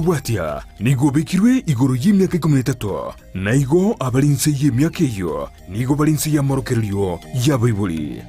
Bwatia nigo bekirwe igoro y'imyaka 13 naigo abalinse y'imyaka iyo nigo balinse ya morokerio ya Bible.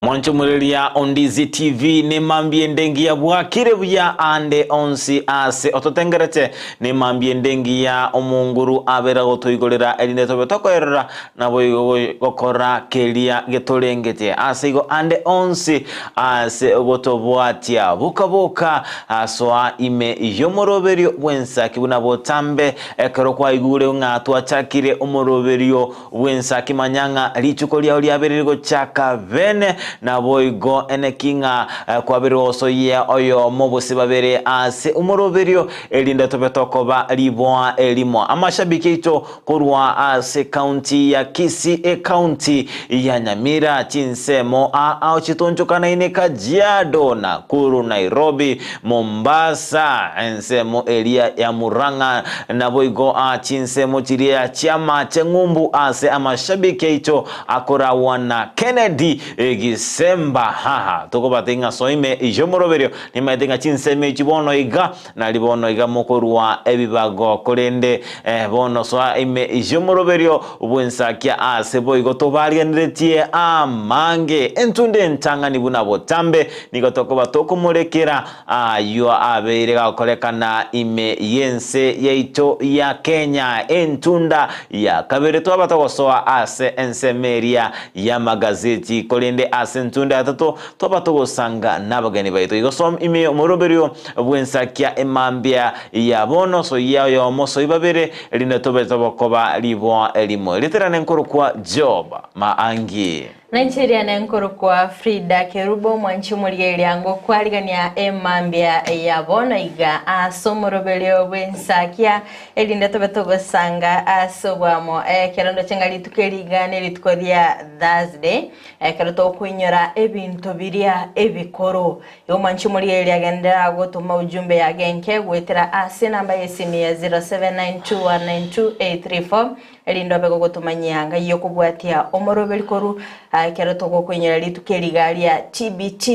Mwanchumulilia Ndizi TV ni mambie ndengi ya bwakire ya ande onsi ase ototengerete ni mambie ndengi ya omunguru abera gotoigorera eline tobetokoerera na gokora kelia getolengete ase go ande onsi ase gotobwatia bukaboka asoa ime yomoroberio bwensaki buna botambe ekero kwa igure ngatwa chakire omoroberio bwensaki manyanga lichuko lya oli aberego chaka vene na boigo enekinga kwa biroso ye oyo mobusi babere ase umoroberio elinda tobetokoba liboa elimo amashabiki ito kurwa ase county ya Kisii county ya Nyamira chinsemo au chitonchokana ine Kajiado Nakuru Nairobi Mombasa ensemo elia ya Muranga na boigo chinsemo chiria chama chengumbu ase amashabiki ito akora wana Kennedy Semba haha toko batenga soime ijomoroberio ni maitenga chinseme chibono iga na libono iga mokorwa ebibago kolende bono soa ime ijomoroberio ubwensakia ase boigo tobarianiretie MAANGI entunde ntanga ni buna botambe nigotoko batoko murekera yo abeire gakolekana ime yense yeito ya Kenya entunda ya kabere to abatogosoa ase ensemeria ya magazeti kolende ase ntunda atato toba sanga nabagani baito igosom ime omoroberio bwensakia emambia ya bono so ya moso ibabere lina toba libo elimo literane nkoro kwa job MAANGI Nigeria nenkoro kwa FRIDAH KERUBO mwanchumuliye lyango kwaligania emambia ya bono iga asomorobelio bwensakia elinda tobe sanga asobwamo kerondo chengali tukeligane litukoria Thursday keroto kwinyora ebintu biria ebikoro yo mwanchumuliye lyagendera gotuma ujumbe ya genke gwetera ase namba yesimu ya 0792192834 elindo bego gotumanyanga yo kubwatia omorobeli koru keroto kwinyora litukeligalia TBT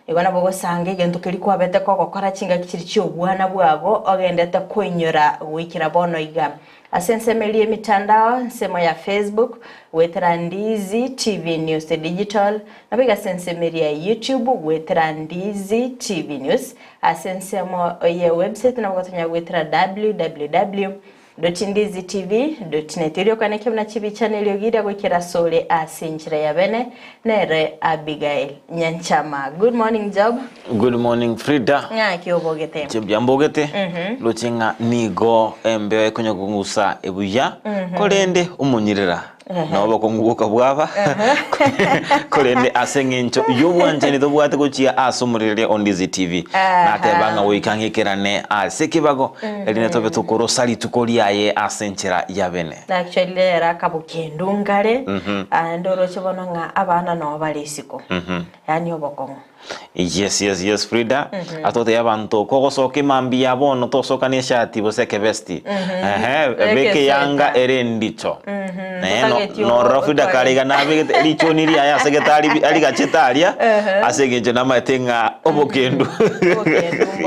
igona bogo sange gento kelikwa bete ko gokora chinga kiri cyo bwana bwago ogendete kwinyora wikira bono iga asensemelie mitandao nsemo ya Facebook wetera Ndizi TV News Digital na biga sensemelia YouTube wetera Ndizi TV News asensemo ya website na bogotanya wetera www.ndizitv.net iliyo kaneke mna chibi channel yogira gwikira sole asinchira ya bene nere Abigael Nyanchama. Good morning Job. Good morning FRIDAH. Nga kiobogete. Chibyambogete. Luchinga nigo embe konyogungusa ebuya kolende umunyirira na bakonguka bwaba kolende asengencho yobwanje nitobwate kuchia asomurire Ndizi TV nakebanga wikangekerane asekibago eline tobe tukoro sali tukoliaye asenchira yabene actually era kabukendungare ndoro chibono nga abana no balesiko yani obokongo. Yes FRIDAH atote yabantu kogosoke mambi yabono tosokanisha ati boseke vesti beke yanga erendicho no rafida kaliga nabe lichoniri aya sekretari aligachetaria asegenje namatenga obokendu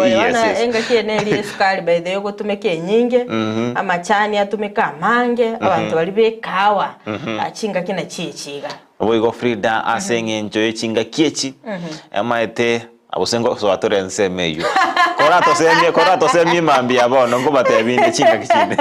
yes enga kieneli skali by the yogo tumeke nyinge amachani atumeka mange abantu bali bekawa achinga kina chichiga oigo FRIDAH asengenjo echinga kiechi amaete abusengo so atorense meyo korato semi mambi abono ngo batebinde chinga kichinde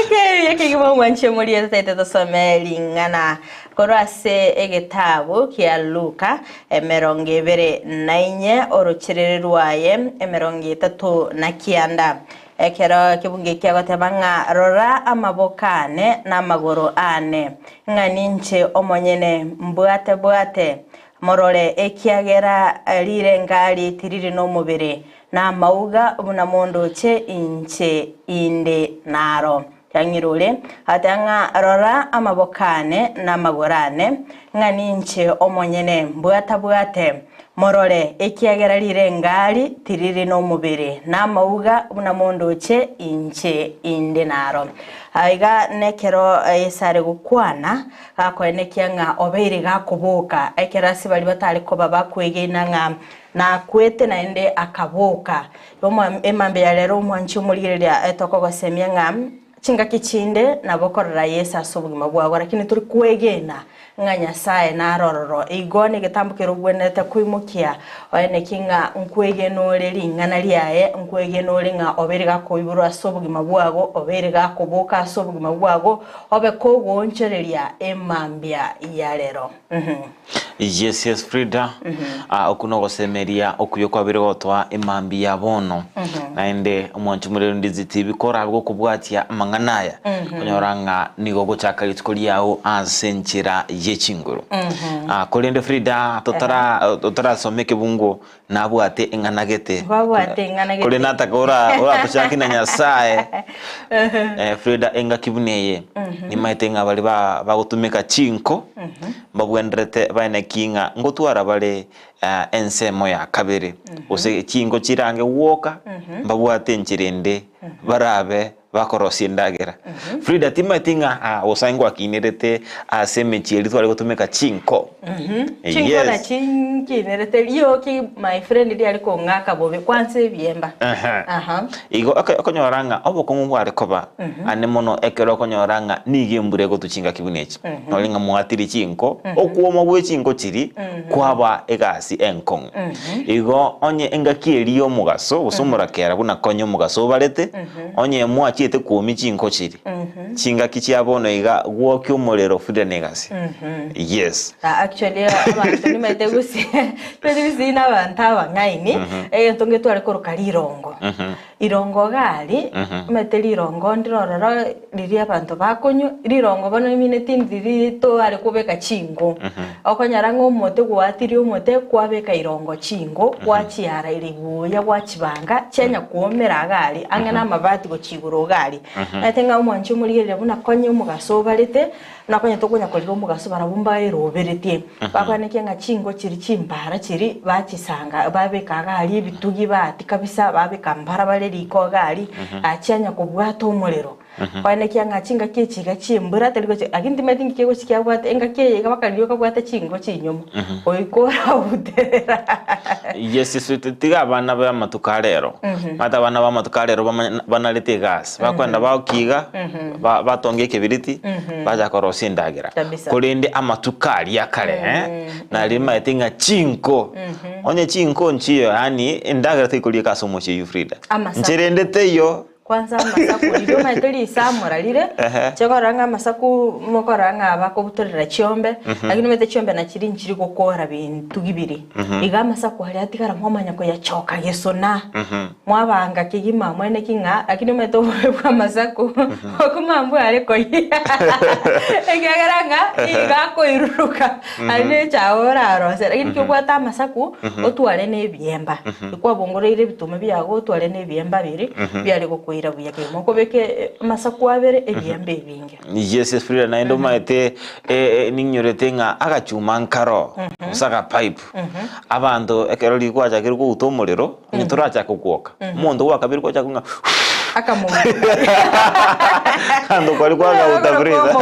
okay yekigibo mwanche muri yatete tosomeli ngana korase egetabo kya Luka emeronge bere nainye orochererwaye emeronge 3 na kianda ekero kibunge kyagotabanga rora amabokane na magoro ane nganinche omonyene mbwate morore ekiagera lirengali tiriri no mubere na mauga buna mondo che inche inde naro Yangirule atanga rora amabokane na magorane nganinche omonyene bwate morore ekiagera lirengari tiriri no mubiri na mauga buna mondoche inche indenaro aiga nekero esare gukwana gakwenekia nga obeire gakubuka ekerasi bali batari ko baba kwegena nga na kwete na ende akabuka yomo emambe ya lero mwanchi umulirira etoko gosemya nga chinga kichinde na bokorera Yesu asubugima bwago lakini turi kwegena nga Nyasaye na rororo igone getambukira ubwenete kwimukia oyene kinga nkwegenore lingana lyaye nkwegenore nga obere gakoiburu asubugima bwago obere gakubuka asubugima bwago obe kogonchereria emambia ya lero Yes FRIDAH okuno gosemeria okuyokwa bire gotwa emambi ya bono naende omwanchu murero Ndizi TV kora algo kubwatia manganaya kunyoranga nigo gochaka litskoli yao asenchira yechinguru kolende FRIDAH totara someke bungo nabwate enganagete kole natakora kushaki na Nyasaye FRIDAH enga kibuneye ni maitenga bali bagutumika chinko babwendrete baine kinga ngotwara bale ensemo ya kabere ose kingo chirange woka babwate nchirende barabe bakorosi ndagera FRIDAH timatinga osango akinirete asemechi litwale gutumeka chinko chinko na chinkinerete yoki my friend ndi aliko ngaka bobe kwanse biemba igo akonyoranga obokongu bware koba anemono ekero konyoranga nigembure go tuchinga kibunechi nolinga muatiri chinko okuoma bwe chinko chiri kwaba egasi enkong igo onye engakieriyo mugaso usumura kera buna konyo mugaso barete onye mwachi ete kumi chinko chiri chinga kichiabono iga gwokyo molero FRIDAH negasi yes actually abantu nimete Gusii na bantaba ngaini entonge twari koroka lirongo irongo gali mete lirongo ndirororo liri abantu bakonyo lirongo bano minute ndiri to ari kubeka chingo okonyaranga omote gwatiri omote kwabeka irongo chingo kwachiara iribuya kwachibanga chenya kuomera gali angena mabati go chiguro gali atenga omwanchu mulirire buna konye omugaso barete nakonya tokonya koliro omugaso barabumba eroberetie bakwaneke nga chingo chiri chimbara chiri bachisanga babeka gali ibitugi bati kabisa babeka mbara baleriko gali achanya kubwato omulero kwaneke nga chinga kichiga chimbura teliko agindi metingi kego chikyabwata enga keye kabakaliyo kabwata chingo chinyoma oikora uterera yes tiga bana ba matukarero mata bana ba matukarero banalete gas bakwenda bakiga batonge kebiriti baja korosi ndagira kolende amatukari yakale na lima etinga chinko onye chinko nchiyo yani ndagira tikuliye kasomo che FRIDAH ncherende teyo kwanza masaku lido maiteli samura lire chekoranga masaku mokoranga bakobutorera chiombe lakini mete chiombe na chiri nchiri gukora bintu gibiri iga masaku hali atikara mwamanya ko yachoka yesona mwabanga kigima mwene kinga lakini mete obwa masaku okumambu areko egagaranga iga ko iruruka ane chaora arose lakini kyobwata masaku otwale ne biemba ikwa bongorere bitume byago otwale ne biemba biri byali ko buya ke moko beke masaku abere ebyembe binge yes FRIDAH na endo maite ninyorete nga agachuma nkaro usaka pipe abando ekero likwacha kiri ko utomorero nituracha kukoka mondo wakabiri kwacha kunga akamuntu kando kwali kwa FRIDAH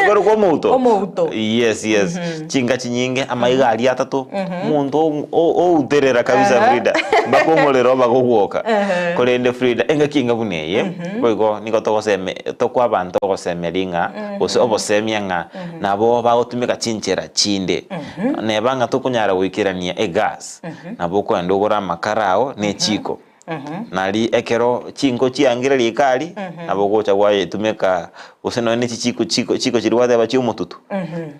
kwali kwa moto yes chinga chinyinge amaiga ali atatu mondo o uterera kabisa FRIDAH bakomorero bagokuoka kolende FRIDAH enga kinga buneye boigo niko togoseme tokwa abantu togosemeringa ose obosemya nga nabo bagotumika chinchera chinde nebanga tokunyara gwikirania egas nabo kwenda ogora makarao ne chiko nali ekero chingo chiangira likali nabo gocha gwaye tumeka useno ne chiko chirwade bachi umututu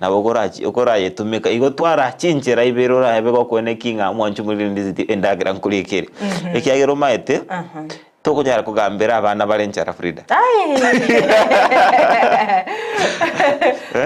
nabo okora yetumeka igotwara chinchera iberora ebego kwene kinga mwanchu muri Ndizi endagira nkulikire ekiagero maete Tokunyara kugambira abana balenchara Frida.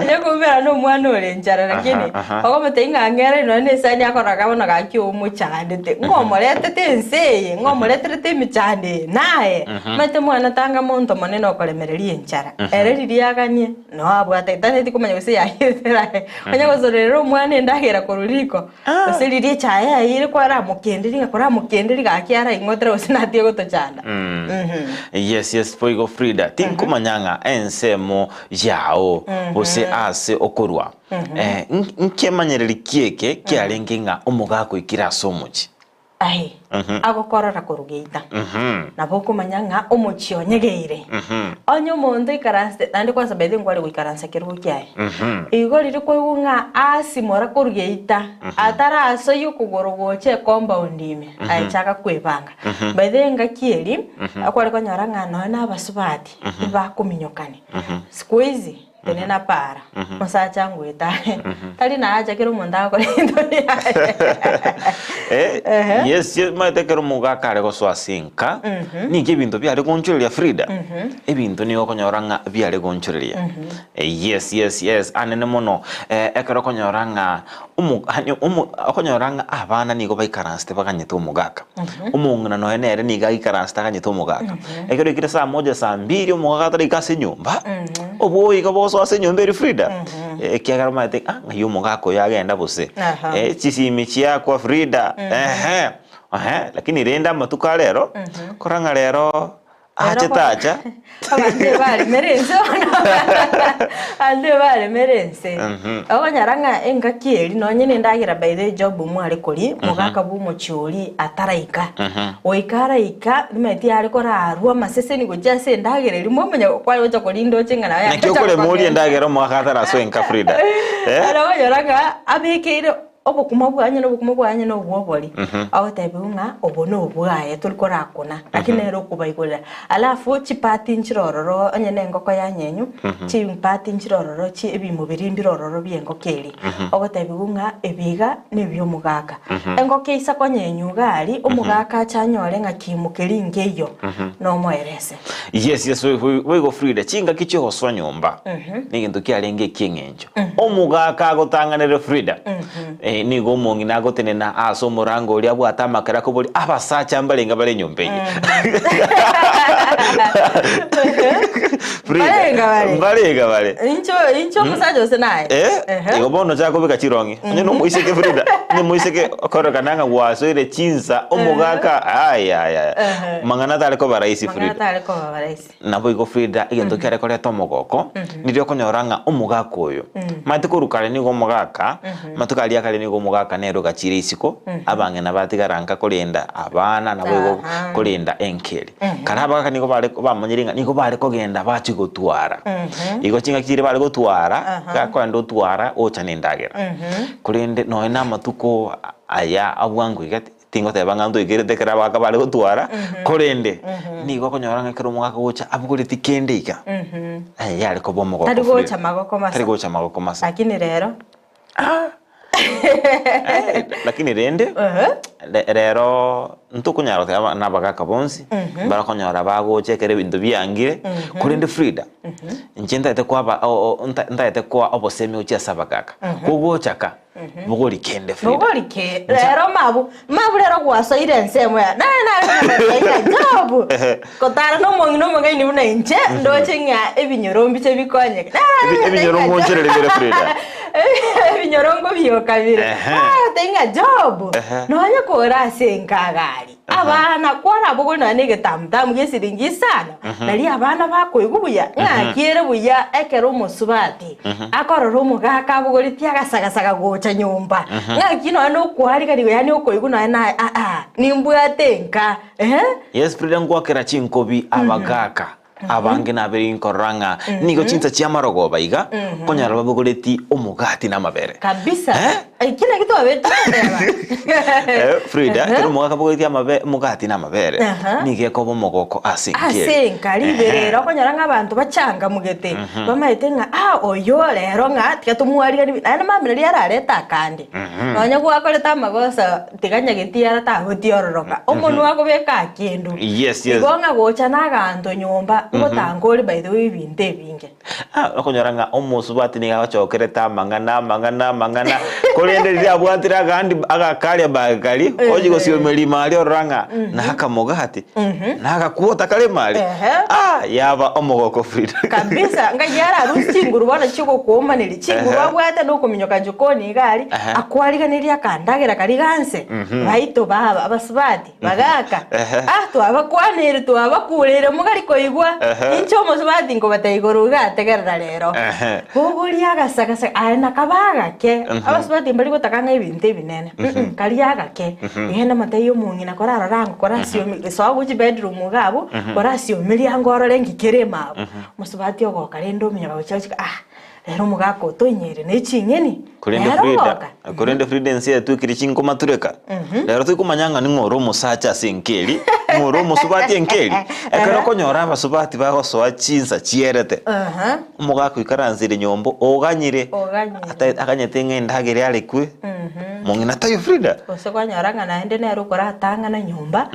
Nyakubera no mwana olenchara lakini bako mutenga ngere no nesani akoraga bona gaki umuchandete ngomorete tenseye ngomorete temichande naye mate mwana tanga muntu monene okolemereria enchara ereririaganie no abwate tane kumanya gose yahira kanya gozorero mwana ndahera koruriko oseririe chaya ire kwara mukenderi ngakora mukenderi gakiara ingotra osinatie gotochanda. Yes, poigo Frida. Tinkumanyanga ensemo yao ose ase okorwa. Nkemanyereri kieke kialengenga omugako ikira somuchi. Agokorora kurugeita. Naboko manyanga omuchio nyegeire. Onyo mondo ikaranse nandi kwa sabede ngwale guikaransa kerubo kyae. Igo riri kwegunga asimora kurugeita. Atara aso yukugorogoche compound ime. Aichaka kwebanga. Bede ngakieri akwale konyaranga no na abasubati. Iba kuminyokani. Squeeze tenena para. Masacha ngweta. Tali na aja kero monda ko lindo. Yes, mate kero mugaka arego swasinka. Ni gebinto byare gonchuria Frida. Ebinto ni okonyoranga byare gonchuria. Yes. Anene mono ekero konyoranga okonyoranga abana ni go baikaranste baganyete umugaka. Umungana no enere ni ga ikaranste ganyete umugaka. Ekero ikire saa 1 saa 2 umugaka tari kase nyumba. Obo igaboso ase nyumba eri Frida. Ekiagara mate ngayo umugaka yagenda bose. Chisimichi yako Frida. Lakini renda matuka lero koranga lero achetacha ande vale merense abanyaranga engakieri no nyine ndagira by the job mwari kuri mugaka bumuchuri ataraika oikaraika meti ari korarwa masese ni gujase ndagira rimwe menya kwali ocha kolindo cingana ya nakyo muri ndagira mwaka ataraso enka Frida abanyaranga abekere obukuma bwanye no bwobori aho tabunga obono obwaye tulikora akona lakini rero kubaigora alafu chipati nchirororo anyene ngoko yanyenyu chipati nchirororo chi ebimubiri mbirororo byengokeri aho tabunga ebiga nebyo mugaka engoke isa konyenyu gari omugaka chanyore ngakimukeri ngeyo no moerese. Yes, we go Frida chinga kicho hoswa nyumba nigintu kyalenge kingenjo omugaka agotanganere Frida ni go mongi nago tenena aso murango uri abwata makara ko buri abasacha mbalenga bale nyumbenye Balenga bale incho musaje ose naye igo bono chako bika chirongi no muiseke Frida ni muiseke okoroka nanga waso ile chinza omugaka aya mangana tale ko baraisi Frida nabo igo Frida igendo kyare ko leto mogoko nirio konyoranga omugaka oyo matikurukale ni go mugaka matukali akale ni go mugaka nero gachire isiko abange nabatigaranga kolenda abana nabo kolenda enkeli karaba kaniko bale bamanyiringa niko bale kogenda bachi gotwara igo chinga kire bale gotwara gakwando twara ocha nindagera kolende no ina matuko aya abwangu igati tingo tebangando igere tekera bale gotwara kolende nigo konyoranga kero mugaka gocha abugure tikendika yale ko bomo tari gocha magoko masa lakini rero lakini rende rero ntukunyaro taba nabagaka bonsi barakonyora bagochekere bintu byangire kurinde Frida nchenda ite kwaba ntaite kwa obosemi uchi asabagaka kugochaka bugori kende Frida bugori ke rero mabu rero gwaso ire nsemo ya na job kotara no mongi ni buna inche ndoche nya ebinyorombi chebikonye ebinyorongo ncherere bere Frida ebinyorongo byokabire tenga job no anya kora senkagari abana kwara bugo na nege tamtam gesiringi sana nali abana bakoigubuya ngakire buya ekero musubati akororo mugaka bugo litiaga saga gocha nyumba ngakino no kwari kali yani okoigu na nimbua tenka yes Frida ngwakera chinkobi abagaka abange na beri nkoranga nigo chinsa chia marogo baiga konyara babugureti omugati na mabere kabisa kila kitu abetera Frida kero muga kabugureti mugati na mabere nige kobo mogoko asenkari berera konyara nk'abantu bacanga mugete bamaite nga oyo rero nga tikatumuari ana mamira ryarareta kandi nonya gwakoreta amagosa tiganya getiara tagotiororoka omuntu wakobeka kindu igonga gocha naganto nyomba ngotangori by the way binte binge okonyora nga omusubati ni gachokereta mangana kolende ria bwatira gandi agakalia bagari ojigo sio melima ali oranga na hakamogati na hakakuota kale mali yaba omogoko Frida kabisa ngayara rusinguru bana chiko kuomaniri chinguru abwata no kuminyoka jokoni gari akwariganiria kandagira kari ganse baito baba abasubati bagaka to abakwanire to abakurire mugari koigwa incho musubati ngo batayigoro gategerera rero huguri agasakasa ana kabaga ke abasubati mbali gotakanga ibinte binene kari agake ihena matayo mungina korara rango korasio so guji bedroom gabo korasio miliango orengi kerema musubati ogo karendo minya bachachi rero mugako tonyere n'ikingeni kurende Frida nse tukiri chinko matureka rero tukumanyanga ni ngoro musacha senkeli ngoro musubati enkeli ekero konyora abasubati bagosoa chinsa chierete mugako ikaranzire nyombo oganyire akanyete ng'endagere arekwe mungina tayo Frida ose konyora ngana ende nero koratanga na nyumba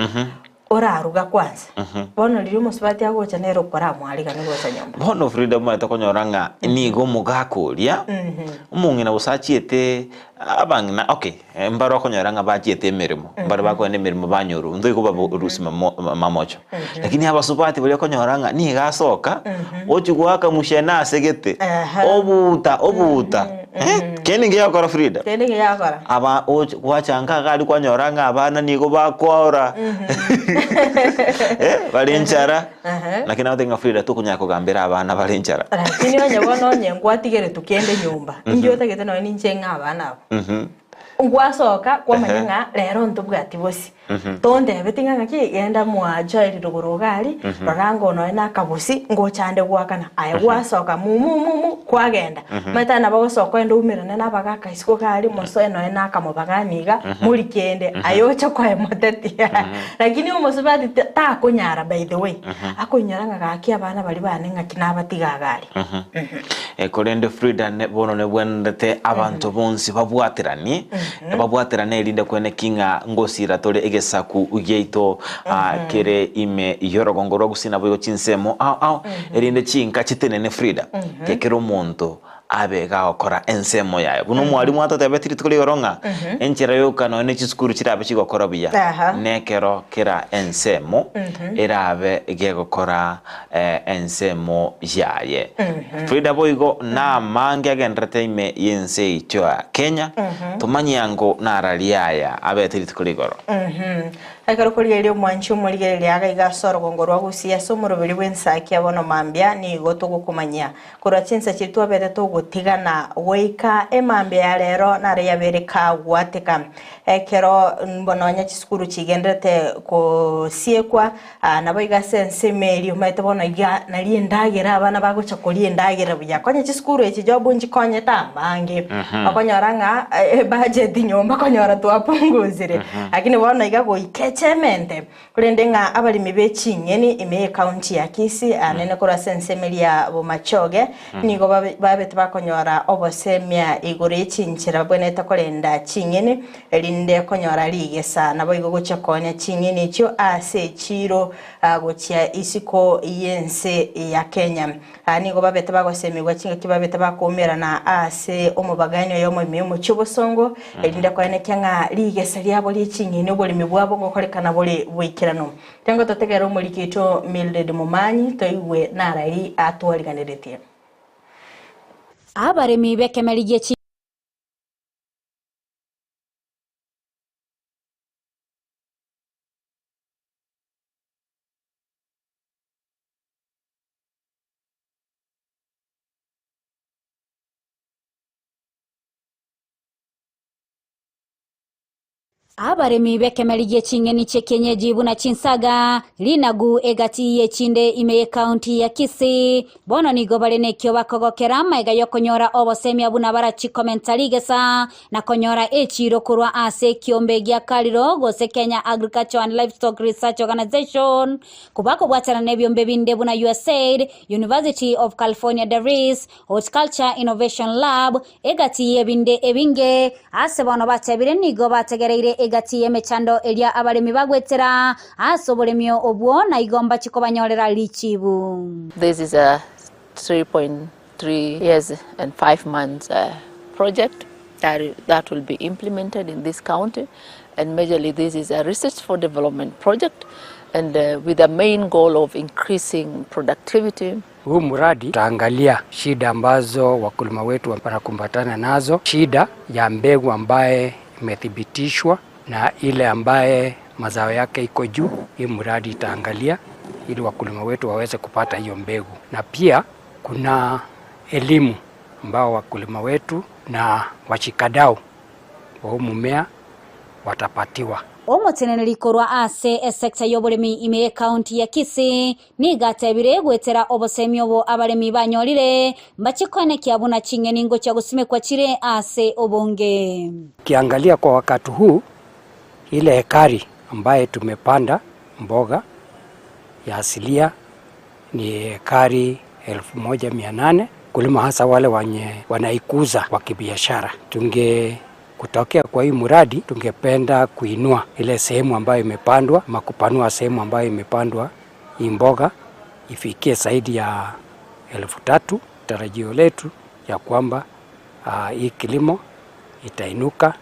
oraruga kwanza bono riri musubati agocha nero kora mwali kana gocha nyomba bono Frida mata konyoranga nigo mugakuria umungina usachiete abangina mbaro konyoranga bachiete emirimo mbaro bakwene emirimo banyoru ndoi kuba rusima mamocho lakini abasubati bali konyoranga ni gasoka ochugwaka mushena asegete obuta keni ngiya kora Frida keni ngiya kora aba wachanga gali konyoranga abana nigo bakwora balenchara lakini atenga Frida tukunyako gambira abana balenchara lakini onye bono ngwatigere tukende nyumba injo tagete no nincenga abana ngwasoka kwa manyanga rero ntubwati bosi tonde betinga ngaki yenda mwaja iri rugurugari rarango no ena kabusi ngochande gwakana aye gwasoka mu kwagenda mata na bagosoka endo umirane na bagaka isiko kali moso eno ena kamobaganiga muri kende ayocha kwa emotetia lakini umusubati ta kunyara by the way akunyara ngaki abana bali bane ngaki nabatigagari korende Frida ne bono ne bwendete abantu bonsi babwatirani babwatirane elinde kwene kinga ngosira tole egesaku ugeito kere ime yorogongoro gusina boyo chinsemo elinde chinka chitenene Frida kekero monto abega okora ensemo yayo buno mwalimu atatebetiri tukuli yoronga enchira yoka no ne chiskuru chirabe chigokora biya nekero kera ensemo erabe gegokora ensemo yaye Frida boigo na mangi agendrete ime yense ichwa Kenya tumanyango naraliaya abetiri tukuli goro akaro kurigerio mwanchu murigeria agagasoro gongorwa Gusii somurobiri w'ENSAKIA bono mambia ni goto gukumanya kurachinsa chitu abete to gutigana weika emambia rero nare yabereka gwateka ekero mbononya chiskuru chigendete ko siekwa nabo igasense meri umaite bono iga nari endagera abana bagocha kuri endagera buya konye chiskuru echi jobu njikonye tamange akonyoranga budget nyomba konyora twapunguzire lakini bono iga goikechemente kurendenga abalimi bechinyeni ime county ya Kisii anene kora sense meri ya Bomachoge nigo babete bakonyora obosemia igore chinchira bweneta korenda chinyeni elinde konyora ligesa nabo igogocha konya chinyeni cyo ase chiro gochia isiko yense ya Kenya nigo babete bagosemirwa chinga kibabete bakomera na ase omubaganyo yomo imemo chobosongo elinde konya kyanga ligesa lyabo lichinyeni obolimi bwabo gokorekana bole bwikirano tengo totegera omulikito Mildred Mumanyi toiwe narari atwariganiretie abaremi bekemeriye Abaremi bekemeligie chingeni chekenyeji buna chinsaga linagu egati yechinde imeye county ya Kisii bono nigo barene kyo bakogokera maiga yokonyora obosemia buna barachi commentary gesa na konyora echiro kurwa ase kiombe gya kaliro gose Kenya Agriculture and Livestock Research Organization kubako bwatana nebyombe binde buna USAID University of California Davis Horticulture Innovation Lab egati yebinde ebinge ase bono batabire nigo bategereire egati yemechando elia abaremi bagwetera asoboremio obwo na igomba chikobanyorera lichibu. This is a 3.3 years and 5 months project that will be implemented in this county, and majorly this is a research for development project and with the main goal of increasing productivity. Huu mradi utaangalia shida ambazo wakulima wetu wanakumbatana nazo, shida ya mbegu ambaye imethibitishwa na ile ambaye mazao yake iko juu. Hii mradi itaangalia ili wakulima wetu waweze kupata hiyo mbegu, na pia kuna elimu ambao wakulima wetu na wachikadau wa mmea watapatiwa. Omoteneneri korwa ase sector yoboremi ime county ya Kisii ni gatebire gwetera obosemio bo abaremi banyorire mbachikone kiabuna chingeni ngo cha gusime kwa chire ase obonge. Kiangalia kwa wakati huu ile hekari ambaye tumepanda mboga ya asilia ni hekari 1800, kulima hasa wale wanaikuza kwa kibiashara. Kutokea kwa hii mradi tungependa kuinua ile sehemu ambayo imepandwa ama kupanua sehemu ambayo imepandwa hii mboga ifikie zaidi ya 3000. Tarajio letu ya kwamba hii kilimo itainuka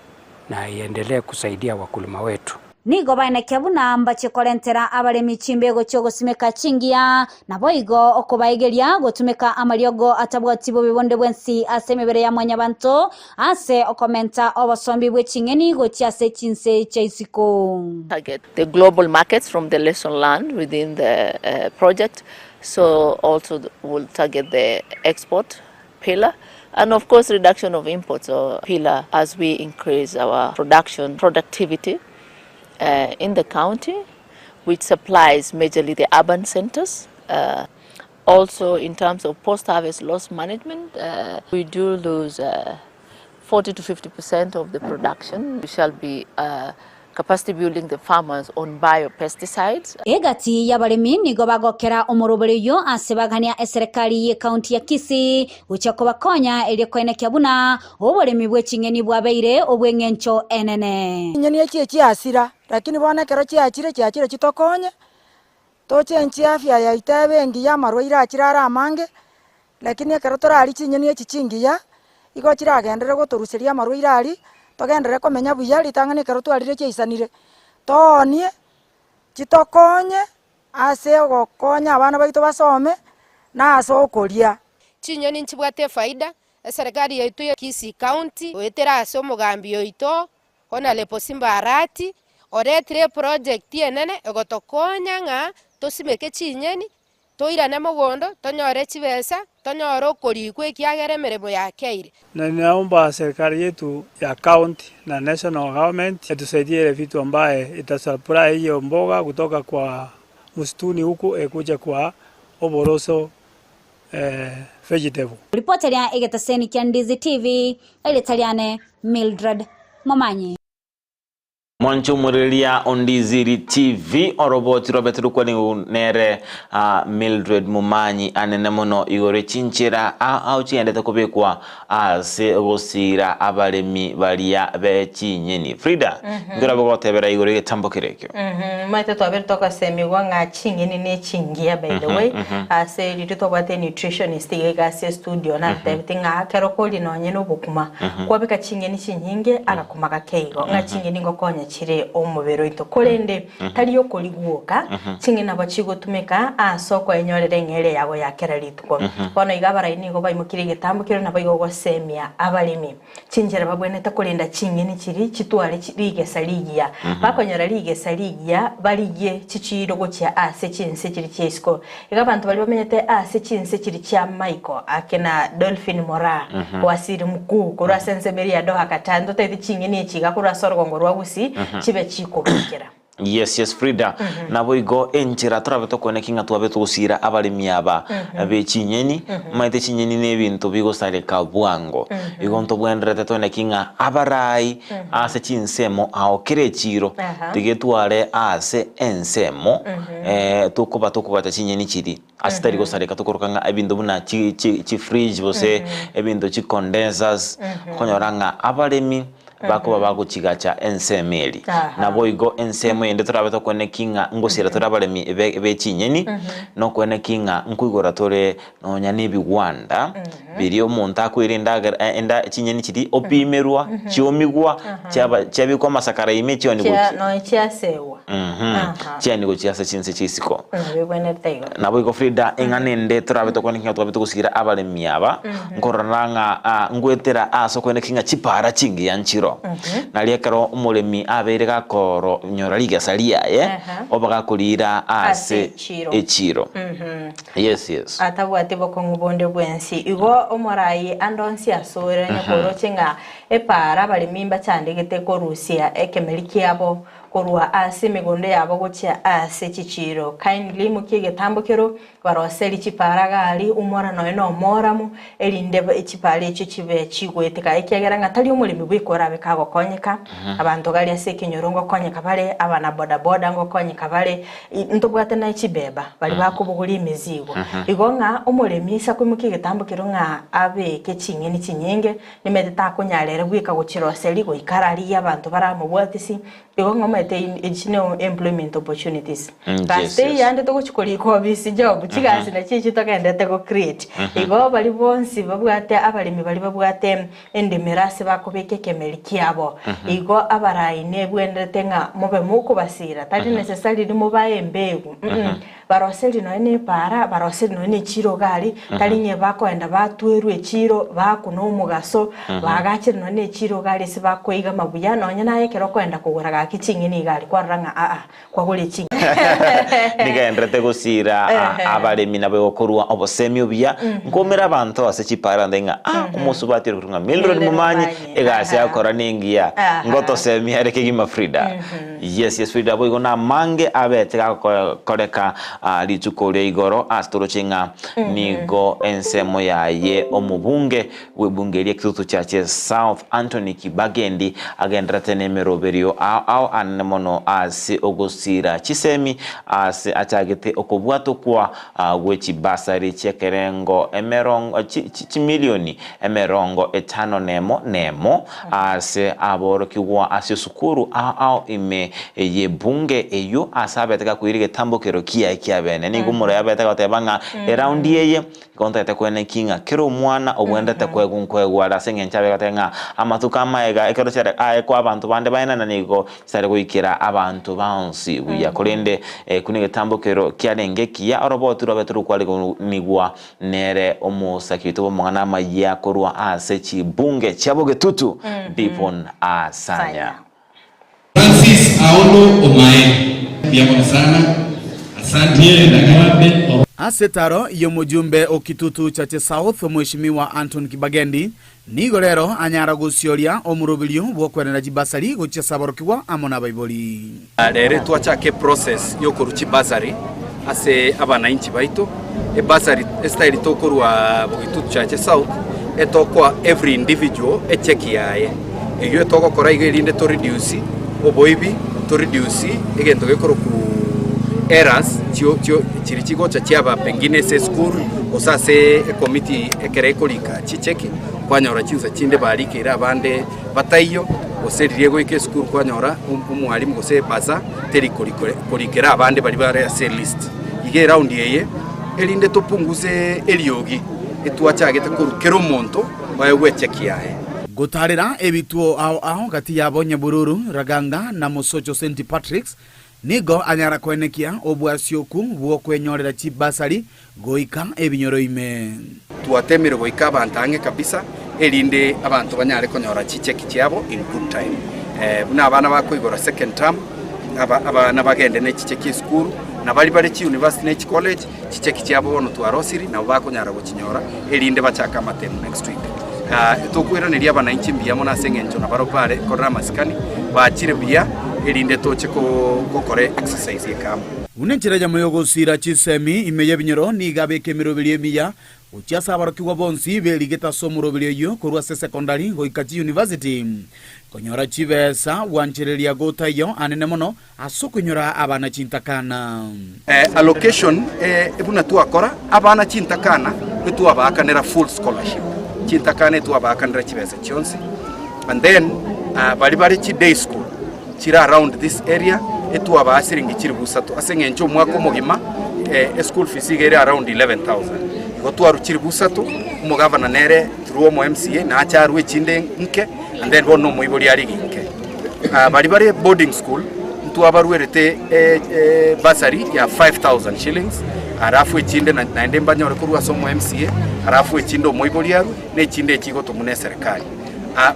na iendelee kusaidia wakulima wetu. Nigo baina kiabuna mbache kolentera abaremi chimbego chogo simeka chingia na boigo okobaigeria gotumeka amariogo atabwatibo bibonde bwensi asemebere ya mwanyabanto ase okomenta obosombi bwe chingeni gochiase chinse chaisiko. Target the global markets from the lesson learned within the project, so also will target the export pillar, and of course reduction of imports or pillar as we increase our productivity in the county, which supplies majorly the urban centers. Also in terms of post-harvest loss management, we do lose 40 to 50% of the production. We shall be capacity building the farmers on biopesticides. Egati yabaremi nigo bagokera omorobereyo asebagania eserikali ye county ya Kisii uchakoba konya elikoene kiabuna oboremi bwe chingeni bwabeire obwengencho enene. Nyeni echi asira lakini bona kero chiachire chitokonye tochenchi afya ya itabengi ya marwaire achirara amange, lakini kero torari chinyeni echi chingiya igo chiragendere gotoruseria marwaire ari togendere komenya buya litangane kero twarire cheisanire tonie chitokonye ase gokonya abana baito basome na ase okoria. Chinyoni nchibwate faida serikali yaitu ya Kisii County wetera ase omugambi oito ona lepo simba arati oretire project enene egotokonya nga tosimeke chinyeni toirane mogondo tonyore chibesa tonyore okorikwa ekiagere emeremo yakeire. Na ninaomba serikali yetu ya county na national government itusaidie vitu ambaye itasupply hiyo mboga kutoka kwa msituni huku kuja kwa oboroso vegetable. Reporter ya Egetaseni kia Ndizi TV Elitaliane Mildred Momanyi. Mwancho murelia Ndizi TV oroboti Robert Rukwani nere Mildred Mumanyi anene muno igore chinchira au chiendete kubekwa ase gosira abaremi balia bechinyeni. Frida ngora bogotebera igore getambo kirekyo. Maite twabere toka semigwa nga chinyeni ne chingia by the way ase lito bate nutritionist igase studio na tetinga kero koli no nyeno bukuma kwabika chinyeni chinyinge agakumaka keigo nga chinyeni ngokonya chire omubero ito kolende taliyo koliguoka chingina bachigo tumeka soko enyorere ngere yago yakera litko bono igabara inigo bayimukire getambukiro na bayigo gosemia abalimi chinjera babweneta kolenda chingeni chiri chitwale chirige saligia bakonyora lige saligia baligie chichiro gocha ase chinse chiri chesko igabantu bali bamenyete ase chinse chiri cha Michael akena Dolphin Mora wasiri mukuu kura senseberi ya doha katando tete chingeni chiga kura sorgo ngorwa Gusii chibe chikobekera. Yes Frida nabo igo enchera turabeto konekinga twabeto gusira abalimi aba be chinyeni maite chinyeni nebintu bigosareka bwango igo nto bwenderete tonekinga abarai ase chinsemo aokere chiro tigetware ase ensemo tukobata chinyeni chiri asitari gosareka tukorokanga ebintu buna chi fridge bose ebintu chi condensers konyoranga abalimi bako baguchigacha ensemeli nabo igo ensemo yende turabeto konekinga ngosira turabalemi be chinyeni no konekinga nkuigora tore nonya nebigwanda biri omuntu akwirinda enda chinyeni chiri opimerwa chiomigwa cyabikwa masakara imechyo ni guki no cyasewa cyani go cyase chinse chisiko nabo igo Frida enganende turabeto konekinga twabeto gusigira abalemi aba nkoranga ngwetera aso konekinga chipara chingi yanchiro naliekero umulemi abeire gakoro nyora ligasalia obaga kulira ase echiro yes atabwate bokongubonde bwensi igo omorai andonsi asore nyakoro chenga epara bali mimba chandegete korusia ekemeliki yabo korwa ase migonde yabo gocha ase chichiro kindly mukige tambukero baroseli chipara gali umora no moramu elinde echipara echo chibe chigwetika ekegera ngatali umulimi bwikora bekago konyeka abantu gali ase kinyorongo konyeka bale abana boda ngo konyeka bale ntobwate na chibeba bali bakubuguli imizigo igonga umulimi isa kwimukige tambukero nga abeke chinyeni chinyenge nimete takonyalera bwika gochiroseli go ikarari abantu baramubwatisi igonga additional employment opportunities. Kasi yande to kuchukuli ko bisi job chigazi na chichi to kende te ko create. Igo bali bonsi babwate abalimi bali babwate endemerase bakobeke kemeliki yabo. Igo abarai ne bwendete nga mobe muko basira. Tali necessarily mo baye mbegu. Baroseli no ene para baroseli no ene chiro gali tali nye bako enda batwerwe chiro bako no mugaso bagachira no ene chiro gali se bako iga mabuya no nyana yekero ko enda kugura ga kichingi gali kwa ranga kwa gole chingi niga endrete gusira abalemi nabo okorwa obosemi obya ngomera abantu ase chipara ndenga umusubatire kurunga Mildred Mumanyi egase akora ningia ngoto semi areke gima Frida yes Frida boy gona mange abete koreka litukore igoro astoro chinga nigo ensemo yaye omubunge webungerie kitutu chache South Anthony Kibagendi agendrete nemero berio au anemono ase ogosira chisemi ase achagete okobwato kwa wechi basari chekerengo emerongo milioni emerongo etano nemo ase aboro kiwa ase sukuru au ime ye bunge eyo asabeteka kuirige tambokero kia bene nigumuro yabeteka tebanga around yeye konta tekwene kinga kero mwana obwenda tekwegunkwe ala sengenchabe katenga amatuka maega ekero chere kwa abantu bande baina nanigo sare kuikira abantu bansi buya kolende kunige tambokero kiarenge kia orobotu robeturu kwali nigwa nere omusakito bomwana maya korwa ase chibunge chaboge tutu dipon asanya Francis Aolo Omae biamo sana asante na asetaro iyo mujumbe okitutu chache South mheshimiwa Anton Kibagendi nigo rero anyara gucioria omurubirio bwokwerera jibasari gucha sabarokiwa amona baiboli rere twachake process yo kuruchi basari ase abana inchi baito e basari style tokorwa bugitutu chache South etokwa every individual echeki yaye iyo tokokora igerinde to reduce oboibi to reduce egento gekoro ku errors chirichigo chachiaba pengine se school osase committee ekerekolika chicheki kwanyora chinza chinde barikira abande bataiyo oseriego ike school kwanyora umwalimu gose baza terikolikera abande bali bare ase list ige round yeye elinde topunguze eliogi etwachagete kurukero monto baye wecheki yae gutarira ebituo aho gati yabo Nyabururu Raganga na Musocho St Patrick's nigo anyara kwenekia obwasioku bwo kwenyorera chibasari goika ebinyoro ime tuatemere goika abantange kabisa elinde abantu banyare konyora chicheki cyabo in good time buna abana bakwigora second term abana bagende ne chicheki school na bali bali chi university ne college chicheki cyabo bono twarosiri na bakonyara gochinyora elinde bachaka matemu next week tukwira ne liaba na inchi mbia mona sengencho na baropare korra maskani bachire bia erinde toche gukore exercise yekamo unenchera jamo yogosira chisemi imeye binyoro ni gabe kemirobilie miya uchiasa abarokiwa bonsi beligeta somurobilie yo korwa se secondary goikachi university konyora chivesa wanchereria gota yo anene mono asukunyora abana chintakana allocation ebuna tuakora abana chintakana bitu abakanera full scholarship chintakana tu abakanera chivesa chonsi and then bali chi day school chira around this area etu abasiringi chiri busatu asengencho mwako mugima school fees igere around 11,000 gotu aruchiri busatu umugavana nere through mo MCA na acharu echinde nke and then bono moibori ari nke bali boarding school mtu abaruerete basari ya 5,000 shillings arafu echinde na ende mbanyore kurwa somo MCA arafu echindo moibori aru ne chinde echigo tumune serikali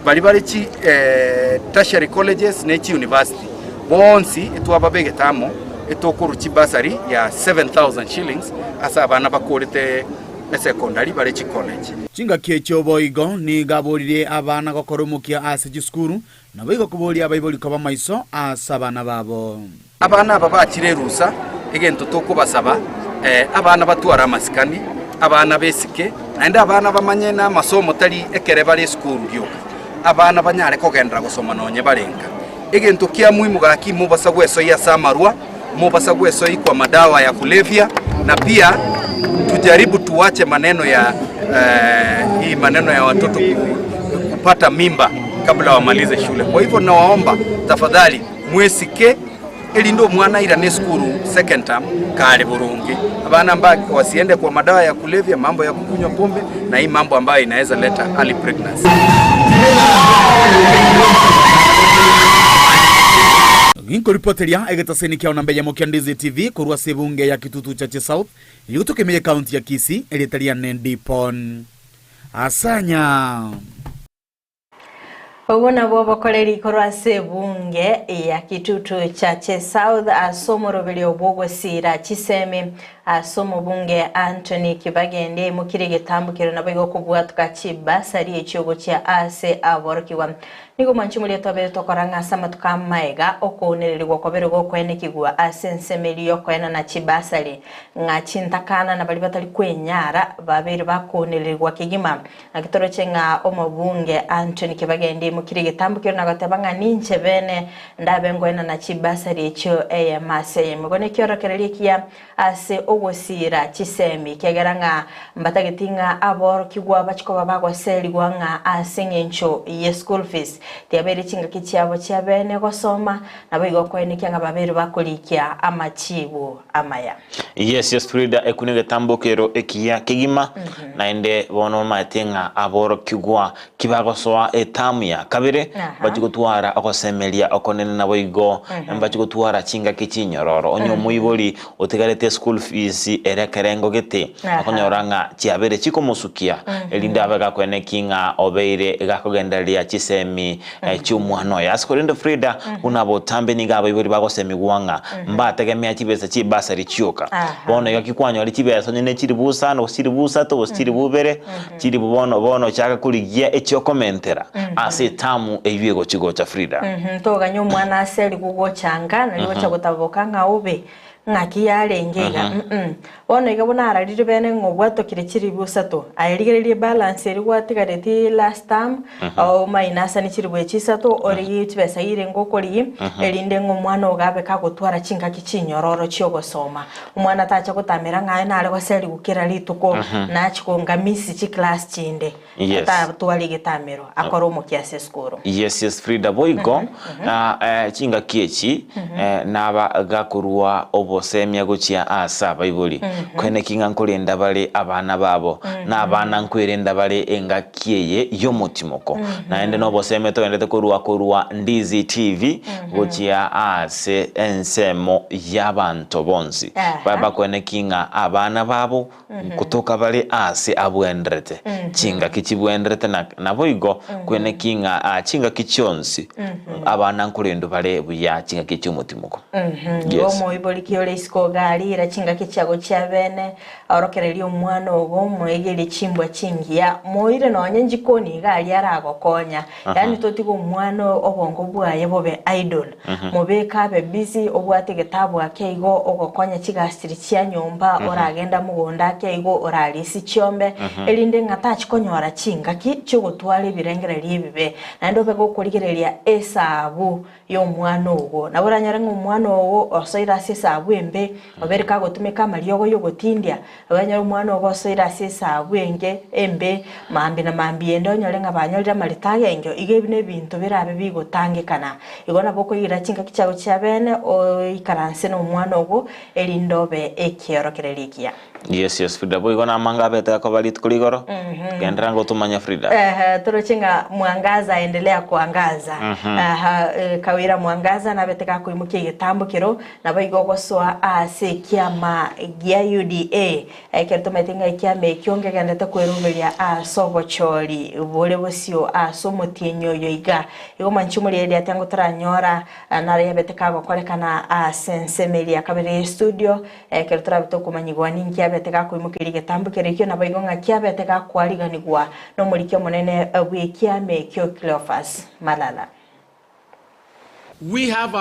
bali chi tertiary colleges ne chi university bonsi etu ababegetamo etokuru chi basari ya 7,000 shillings asa abana bakorete secondary bali chi college chinga kiecho boigo ni gaborire abana gokoromukia ase jiskuru na boigo kuboria abaiboli kaba maiso asa abana babo abana baba chirerusa egento tokubasaba abana batwara masikani abana besike naenda abana bamanye na masomo tali ekere bali school ryo abana banyare kogendera gusoma nonye barenga egento kia muhimu gaki mubasa gweso ya samarwa mubasa gweso kwa madawa ya kulevya na pia tujaribu tuwache maneno ya hii maneno ya watoto kupata mimba kabla wamalize shule. Kwa hivyo nawaomba tafadhali mwesike elindo mwana ira ne skuru second term kale burungi abana ambao wasiende kwa madawa ya kulevya, mambo ya kukunywa pombe na hii mambo ambayo inaweza leta early pregnancy. Nginko ripoteria egetaseni kia onambeya mokia Ndizi TV kurwa sebunge ya kitutu chache South yutuke meye county ya Kisii elitaria nendipon asanya Obona bo bakoleri korwa sebunge ya kitutu chache South asomorobeli obogo sira chisemi asomo bunge Anthony Kibagende mukire getambukiro nabigo kubwatuka chibasari echogo cha ase aborokiwa nigo manchimuli tobe tokoranga sama tukamaega okonererwa kobere go kwene kigwa asensemeli yokwena na chibasari ngachintakana na bali batali kwenyara babiri bakonererwa kigima akitoro chenga omobunge Anthony Kibagende mukire getambukiro nagatebanga ninche bene ndabe ngwena na chibasari echo ALHAMISI mugone kyorokereri kia ase ogosira chisemi kegeranga mbatagetinga abor kigwa bachiko babagwa seli gwanga asengencho ye school fees tiabere chinga kichabo chiabene gosoma nabigo kwene kyanga babere bakolikia amachibu amaya yes FRIDAH ekunege tambokero ekia kigima na ende bono matenga abor kigwa kibagosoa etamya kabere bachiko twara okosemelia okonene nabigo bachiko twara chinga kichinyororo onyo muiboli otegarete school fees erekerengo gete akonyoranga chiabere chiko musukia elinda abaga kwene kinga obeire gakogenderia chisemi cyumwano yaskorinde FRIDAH unabotambe niga abayibori bagosemi gwanga mbategemea chibesa chibasari chyoka bono yakikwanyo ali chibesa nyine chiri busa no chiri busa to chiri bubere chiri bono chaka kuligia echo commentera ase tamu eywego chigo cha FRIDAH to ganyo mwana aseli gugo changa naliwo chagutaboka nga ube ngaki yarengega bono igabona ararire bene ngobwato kirechiri busato ayirigererie balance eri gwatigareti last time au minus ni chiri bwechisato ori tibesa irengo kori erinde ngomwana ogabe kagotwara chinga kichinyororo cyogosoma umwana tacha gutamera ngaye nare gwaseri gukira lituko nachikonga misi chi class chinde ata twali gitamero akoro mukiase skoro yes FRIDAH boigo chinga kiechi naba gakurwa obosemya guchia asa baibuli kwene kinga nkulinda bali abana babo na abana nkwirenda bali engakieye yomutimoko na ende no boseme to endete kurwa Ndizi TV guchia ase ensemo yabantu bonsi baba kwene kinga abana babo kutoka bali ase abwendrete chinga kichibwendrete na boigo kwene kinga chinga kichonsi abana nkulinda bali buya chinga kichumutimoko yes omo iboliki onyore isiko gari irachinga kichago chia bene orokereria omwana ogo moegere chimbwa chingia moire nonye njikoni gari aragokonya yani totigo omwana obongo bwaye bobe idol mobeka be busy obwate getabu akeigo ogokonya chigastiri chia nyomba oragenda mugonda akeigo oralisi chiombe elinde ngatachi konyora chingaki chigotwara ebirengereria ebibe nando bego kurigereria esabu y'omwana ogo nabora nyaranga omwana ogo osoira esabu embe obereka gotumeka mariogo yogotindia abanyara omwana ogo osoira esabu enge embe mambi na mambi endo nyorenga banyolira maritage engyo igebine bintu birabe bigotangikana igona boko igira chinga kichago chia bene o ikaranse no omwana ogo elindobe ekiorokererikia. Yes, FRIDAH boy gona manga beta ko balit kuligoro. Kendra ngo tumanya FRIDAH. Turochinga mwangaza endelea kuangaza. Kawira mwangaza na beteka kuimukia gitambo kiro na baigogo soa ase kiama gia UDA. Kertometinga kiama ekionge gendete kweruberia sogochori bole bosio somotienyo yoiga. Igo manchumuri eli atango tranyora na ya beteka gokolekana sensemelia kabere studio kertora bitoko manyigwani nkia betega kuimukiri getambo kerekyo na baigonga kia betega kwariganigwa no murikyo monene bwekia mekyo Cleophas Malala. We have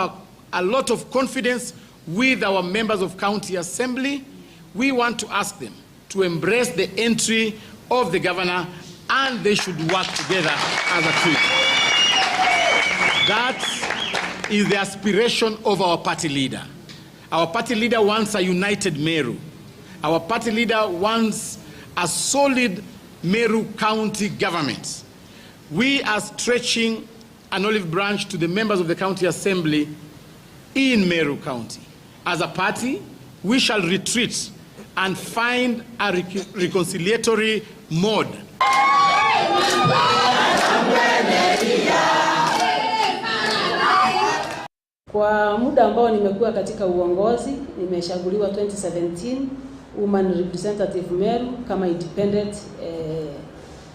a lot of confidence with our members of county assembly. We want to ask them to embrace the entry of the governor and they should work together as a team. That is the aspiration of our party leader. Our party leader wants a united Meru. Our party leader wants a solid Meru County government. We are stretching an olive branch to the members of the County Assembly in Meru County. As a party, we shall retreat and find a reconciliatory mode. Kwa muda ambao nimekuwa katika uongozi, nimeshaguliwa 2017 Woman Representative Meru kama independent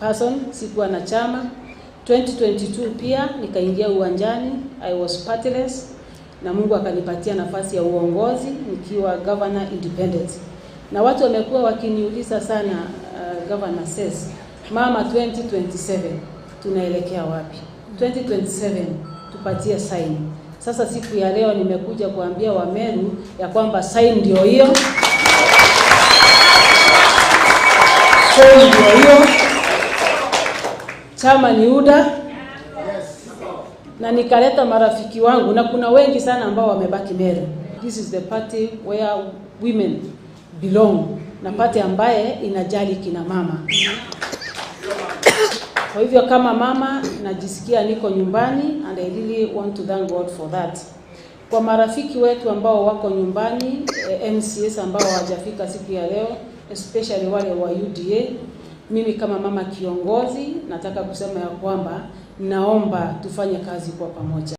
person, sikuwa na chama. 2022 pia nikaingia uwanjani, I was partiless na Mungu akanipatia nafasi ya uongozi nikiwa governor independent. Na watu wamekuwa wakiniuliza sana governor says, mama 2027 tunaelekea wapi? 2027 tupatie sign. Sasa siku ya leo nimekuja kuambia Wameru ya kwamba sign ndio hiyo. Sign ndio hiyo. Chama ni UDA. Na nikaleta marafiki wangu na kuna wengi sana ambao wamebaki Meru. This is the party where women belong. Na party ambaye inajali kina mama. Kwa hivyo kama mama najisikia niko nyumbani and I really want to thank God for that. Kwa marafiki wetu ambao wako nyumbani, MCS ambao hawajafika siku ya leo, especially wale wa UDA, mimi kama mama kiongozi nataka kusema ya kwamba naomba tufanye kazi kwa pamoja.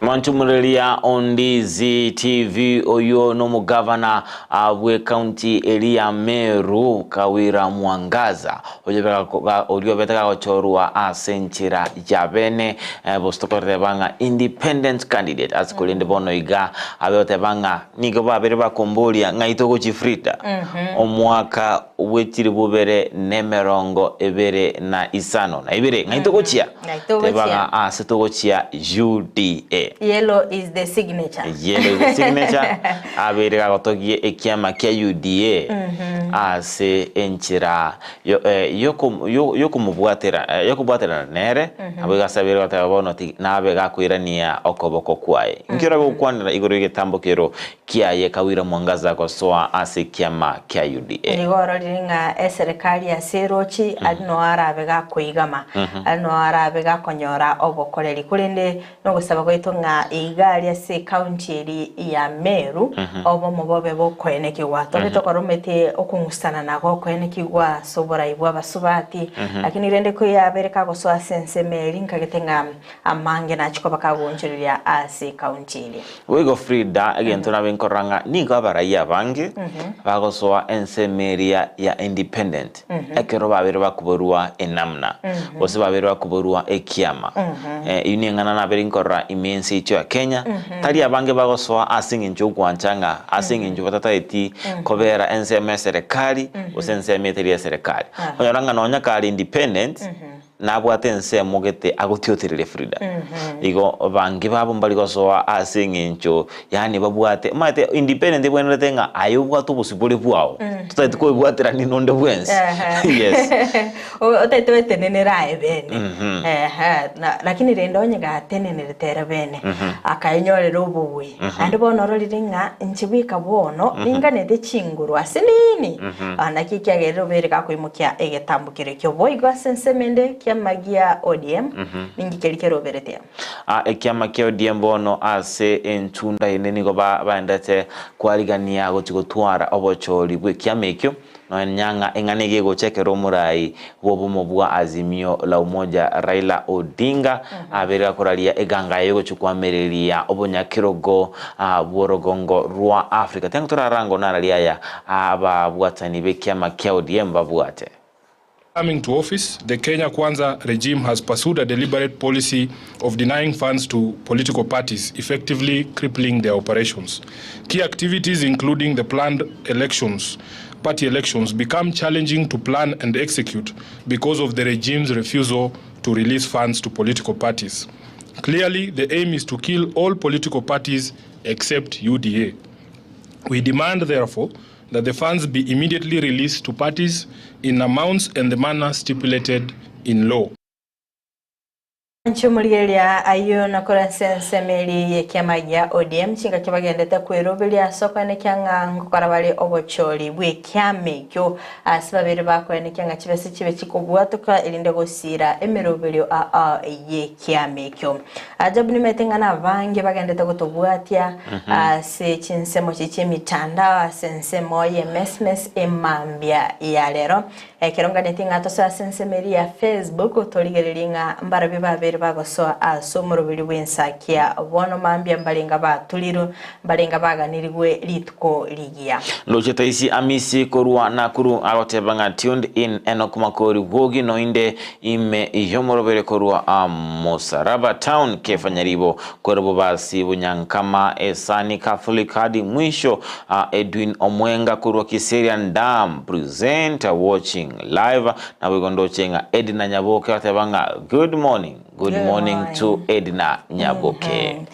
Mwanchumurelia Ndizi TV oyo no mugavana abwe county elia Meru Kawira Mwangaza oyo betaka gochorwa asenchira jabene bostokore banga independent candidate as kulinde bono iga abeote banga nigo babere bakombolia ngaito go FRIDAH omwaka wetiri bubere nemerongo ebere na isano na ibere ngaito gochia tebanga aseto gochia UDA. Yellow is the signature. Yellow is the signature. Abere gagotogie ekiama kia UDA ase enchira yokubwatera nere abega sabere gatabono nabe gakwirania okoboko kwae nkira gukwanira igoro igetambo kero kiaye Kawira Mwangaza gosoa ase kiama kia UDA igoro ringa serikali ya serochi adno arabe gakwigama adno arabe gakonyora obokoreri kurinde no gusaba goito nga igari ya county eri ya Meru obo mubobe bokweneke wato bitokoromete oku ngustana nago kwene kigwa sobora ibwa basubati lakini rende ko yabereka go so sense meri nkagetenga amange na chiko bakagonjorya ase county ile wego FRIDAH again tuna benkoranga niga baraya bangi bagosoa ensemeria ya independent ekero babere bakuborwa enamna bose babere bakuborwa ekiama ini ngana na berinkorra imensi icho ya Kenya tari abange bagosoa asing injo kwanchanga asing injo batata eti kobera enseme serikali usenseme teria serikali onyoranga nonya kali independent nabwate ensemo gete agotioterere FRIDAH igo bangi babo mbali gosoa asing injo yani babwate mate independent bwenere nga ayobwa tubusibole bwao tutati ko bwatira ni nonde bwensi yes otaitwe tenenera ebene lakini rendo nyiga tenenere tera bene akayenyorera obuwe andi bonoro liringa nchibika bono ninganete chinguru asinini anakikya gero bereka kwimukia egetambukire kyo boigo sensemende kiamagia ODM ningikerikero berete ekiamakia ODM bono ase entunda ineni go baendete kwarigania gotwara obochori bwe kiamekyo no nyanga enganege gochekero murai wobumo bwa Azimio la Umoja Raila Odinga abera koralia eganga yego chukwamereria obonyakirogo bworogongo rwa Africa tengutora rango naralia ya ababwatani bekiama kia ODM babwate. Coming to office, the Kenya Kwanza regime has pursued a deliberate policy of denying funds to political parties, effectively crippling their operations. Key activities, including the planned party elections, become challenging to plan and execute because of the regime's refusal to release funds to political parties. Clearly, the aim is to kill all political parties except UDA. We demand, therefore, that the funds be immediately released to parties in amounts and the manner stipulated in law. Nchumuliria ayo nakora sensemeli ye kiamagia ODM chinga kibagendete kwerobelia soko ne kyanga ngokora bali obochori bwe kyamekyo asibabere bako ne kyanga kibese kibe kikobwatoka elinde gosira emerobelio ye kyamekyo ajabu nimetenga na bange bagendete gutobwatia se chinsemo chimitanda sensemo ye mesmes emambia ya lero ekeronga netinga to sa sensemeli ya Facebook utoligelinga mbarabe babe bagosoa asomurubiri w'ENSAKIA bono mambia mbalenga batuliru mbalenga baganirigwe litko ligia locheta isi amisi korwa nakuru agotebanga tuned in enokumakori wogi noinde ime yomorobere korwa Mosaraba town kefanyaribo KERUBO basi Nyanchama esani Catholic hadi mwisho Edwin Omwenga korwa Kisii and Nyamira present watching live na wegondo chenga Edna Nyaboke atebanga good morning to Edna Nyaboke.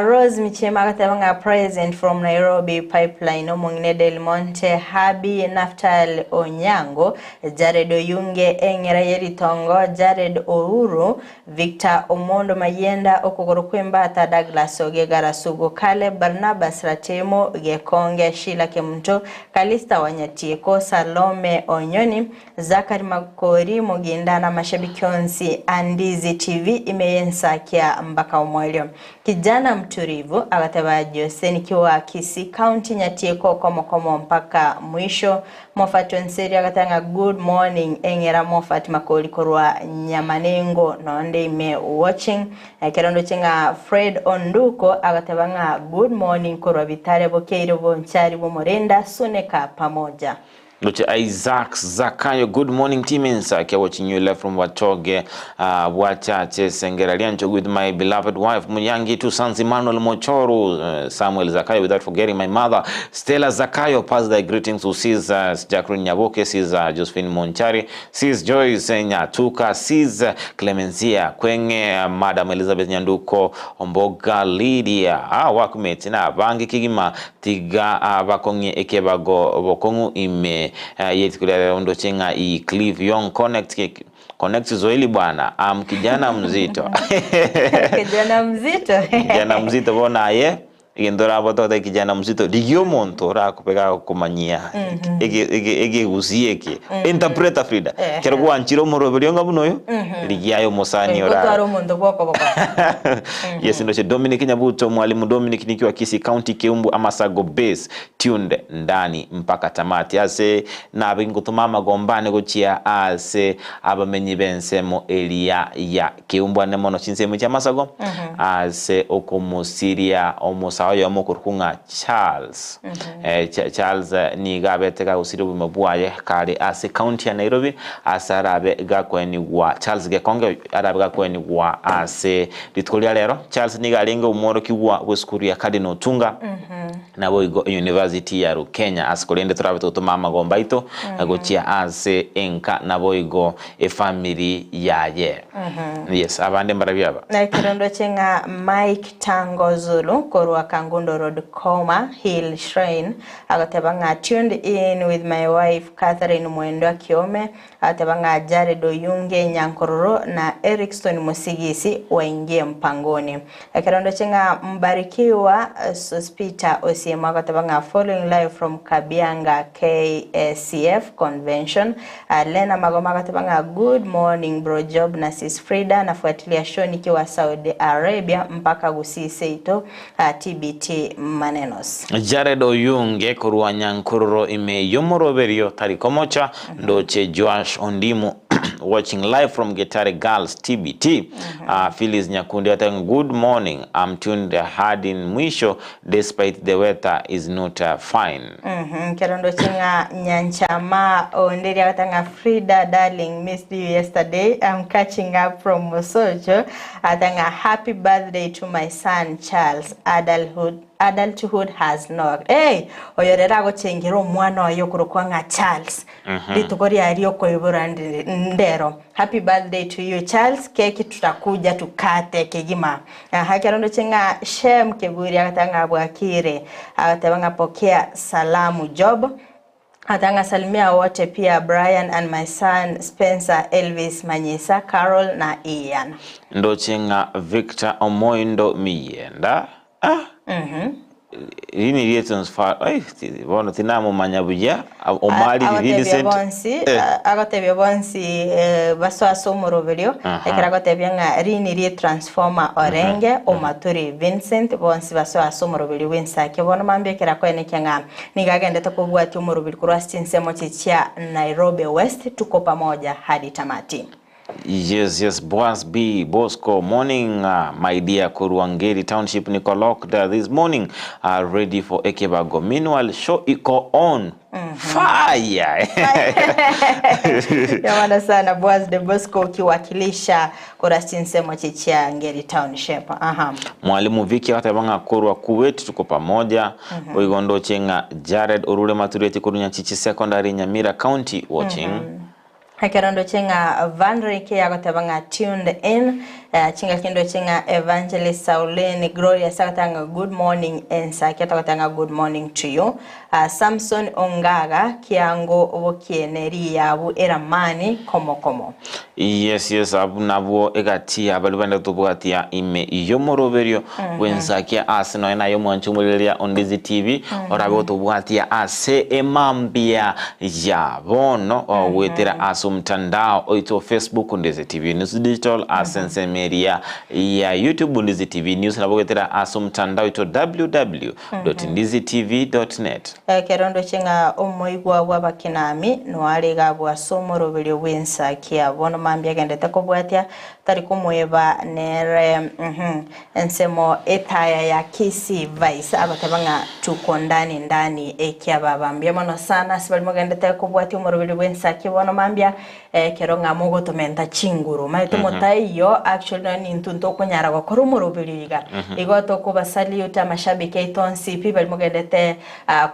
Rose Michema gatebanga present from Nairobi pipeline omongine Del Monte Habi Naftal Onyango Jared Oyunge Engera Yeritongo Jared Ouru Victor Omondo Mayenda Okogoro Kwembata Douglas Ogegara Sugo Kale Barnabas Ratemo Gekonge Shila Kemto Kalista Wanyatieko Salome Onyoni Zakari Makori Mugindana Mashabikionsi Ndizi TV ENSAKIA mpaka umwelio kijana mturivu agataba Jose nikiwa Kisii County Nyatieko komo mpaka mwisho Mofat Onseri agatanga good morning engera Mofat Makoli korwa Nyamanengo nonde ime watching kerondo chenga Fred Onduko agatabanga good morning korwa Vitale Bokeiro Bonchari Bomorenda Suneka pamoja. Dr. Isaac Zakayo, good morning team ENSAKIA, watching you live from Watoge, Wachache, Sengeraliancho with my beloved wife, Munyangi, two sons, Emmanuel Mochoro, Samuel Zakayo, without forgetting my mother, Stella Zakayo, pass thy greetings to Sis Jacqueline Nyaboke, Sis Josephine Monchari, Sis Joyce Nyatuka, Sis Clemencia, Kwenge, Madam Elizabeth Nyanduko, Omboga, Lydia, wakumeti na bangi kigima, tiga bakongi ekebago, bokongu ime, yeti kulele ondo chenga I Clive Young Connect Zoeli bwana kijana mzito kijana mzito kijana mzito bona ye igendora boto kijana mzito digio monto ra kupeka kumanyia ege Gusii eke interpreta Frida kero gwanchiro moroberio ngabunoyo ligiayo musani ora gotwaro mondo boko yes ndo che Dominic Nyabuto mwalimu Dominic nikiwa Kisii County Keumbu Amasago base tuned ndani mpaka tamati ase na bingutuma magombane gochia ase abamenyi bensemo elia ya Keumbu anemono chinsemo cha Amasago ase okomusiria omusayo mokurkunga Charles Charles ni gabeteka usiri bumabwaye kale ase county ya Nairobi asarabe gakweni gwa Charles Gekonge arabe gakweni gwa ase litkolia lero Charles ni galenga umoro kiwa weskuru ya Cardinal Tunga na boigo University ya Kenya askolende turabe to mama gombaito agochia ase enka na boigo family yaye yes abande mbarabyaba na kirondo chenga Mike Tango Zulu korwa Kangundo Road Koma Hill Shrine agatebanga tuned in with my wife Catherine Mwendo Kiome agatebanga Jared Oyunge Nyankororo na Erickson Musigisi waingie mpangoni. Kirondo chenga Mbarikiwa Sospita Osiema agatebanga following live from Kabianga KCF convention. Lena Magoma agatebanga good morning bro job na sis FRIDAH nafuatilia show nikiwa Saudi Arabia mpaka Gusii seito TBT manenos. Jared Oyunge kurwa Nyankororo ime yomoroberio tarikomocha ndoche Josh Ondimu watching live from Getare Girls TBT. Phyllis Nyakundi atang good morning. I'm tuned hard in mwisho despite the weather is not fine. Kerondo chinga Nyanchama onderi atanga FRIDAH darling missed you yesterday. I'm catching up from Mosojo. Atanga happy birthday to my son Charles. Adulthood has knocked. Hey, oyorera go chengero mwana oyo kurukwanga Charles. Litugori ariyo koibura ndero. Happy birthday to you Charles. Keki tutakuja tukate kegima. Hakerondo chenga Shem Keburi atanga Bwakire. Atanga pokea salamu job. Atanga salimia wote pia Brian and my son Spencer Elvis Manyisa Carol na Ian. Ndo chenga Victor Omoindo Miyenda. Ini lietons fa bono tinamo manyabuja omali Vincent agotebye bonsi baso asomorovelio ekiragotebyenga rini rie transformer orenge omaturi Vincent bonsi baso asomorovelio wensake bono mambye kirakwenekenga nigagende tokobwati omorovelio kurwasitinsemo chichia Nairobi West tuko pamoja hadi tamati. Yes, Boss B, Bosco, morning, my dear Kuruangeri Township, Nicolok, this morning, ready for Ekebago. Meanwhile, show iko on. Fire! Yamana sana, Boss de Bosco, kiwakilisha kurasitinsemo chichia Ngeri Township. Mwalimu Viki, watabanga Kurwa Kuwait, tuko pamoja. Oigondo chenga Jared Orule Matureti Kurunya Chichi Secondary, Nyamira County, watching. Hakerondo chenga Vanrike yagotabanga tuned in chinga kindo chenga Evangelist Saulene Gloria sakatanga good morning ENSAKIA takatanga good morning to you. Samson Ongaga kiango wokieneri yabu eramani komo. Yes abu nabo egatia balubanda tubwatia ime yomoroberio wensakia asino ena yomwanchumulelia on Ndizi TV orabo tubwatia ase emambia ya bono wetera asumtandao oito Facebook Ndizi TV News Digital asensemeria ya YouTube Ndizi TV News nabo wetera asumtandao ito www.ndizitv.net. Kerondo chenga omoigwa wabakinami noalega bwa somoroberio wensakia bono mambia gende takobwatia tarikumweba nere ensemo etaya ya Kisii Vice abatabanga tuko ndani ekyababambia mono sana sibali mogende takobwatia omoroberio wensakia bono mambia keronga mogo tomenta chinguru maito motayo actually nani ntunto konyara gukora omoroberio igoto kubasali uta mashabiki itonsi people mogende te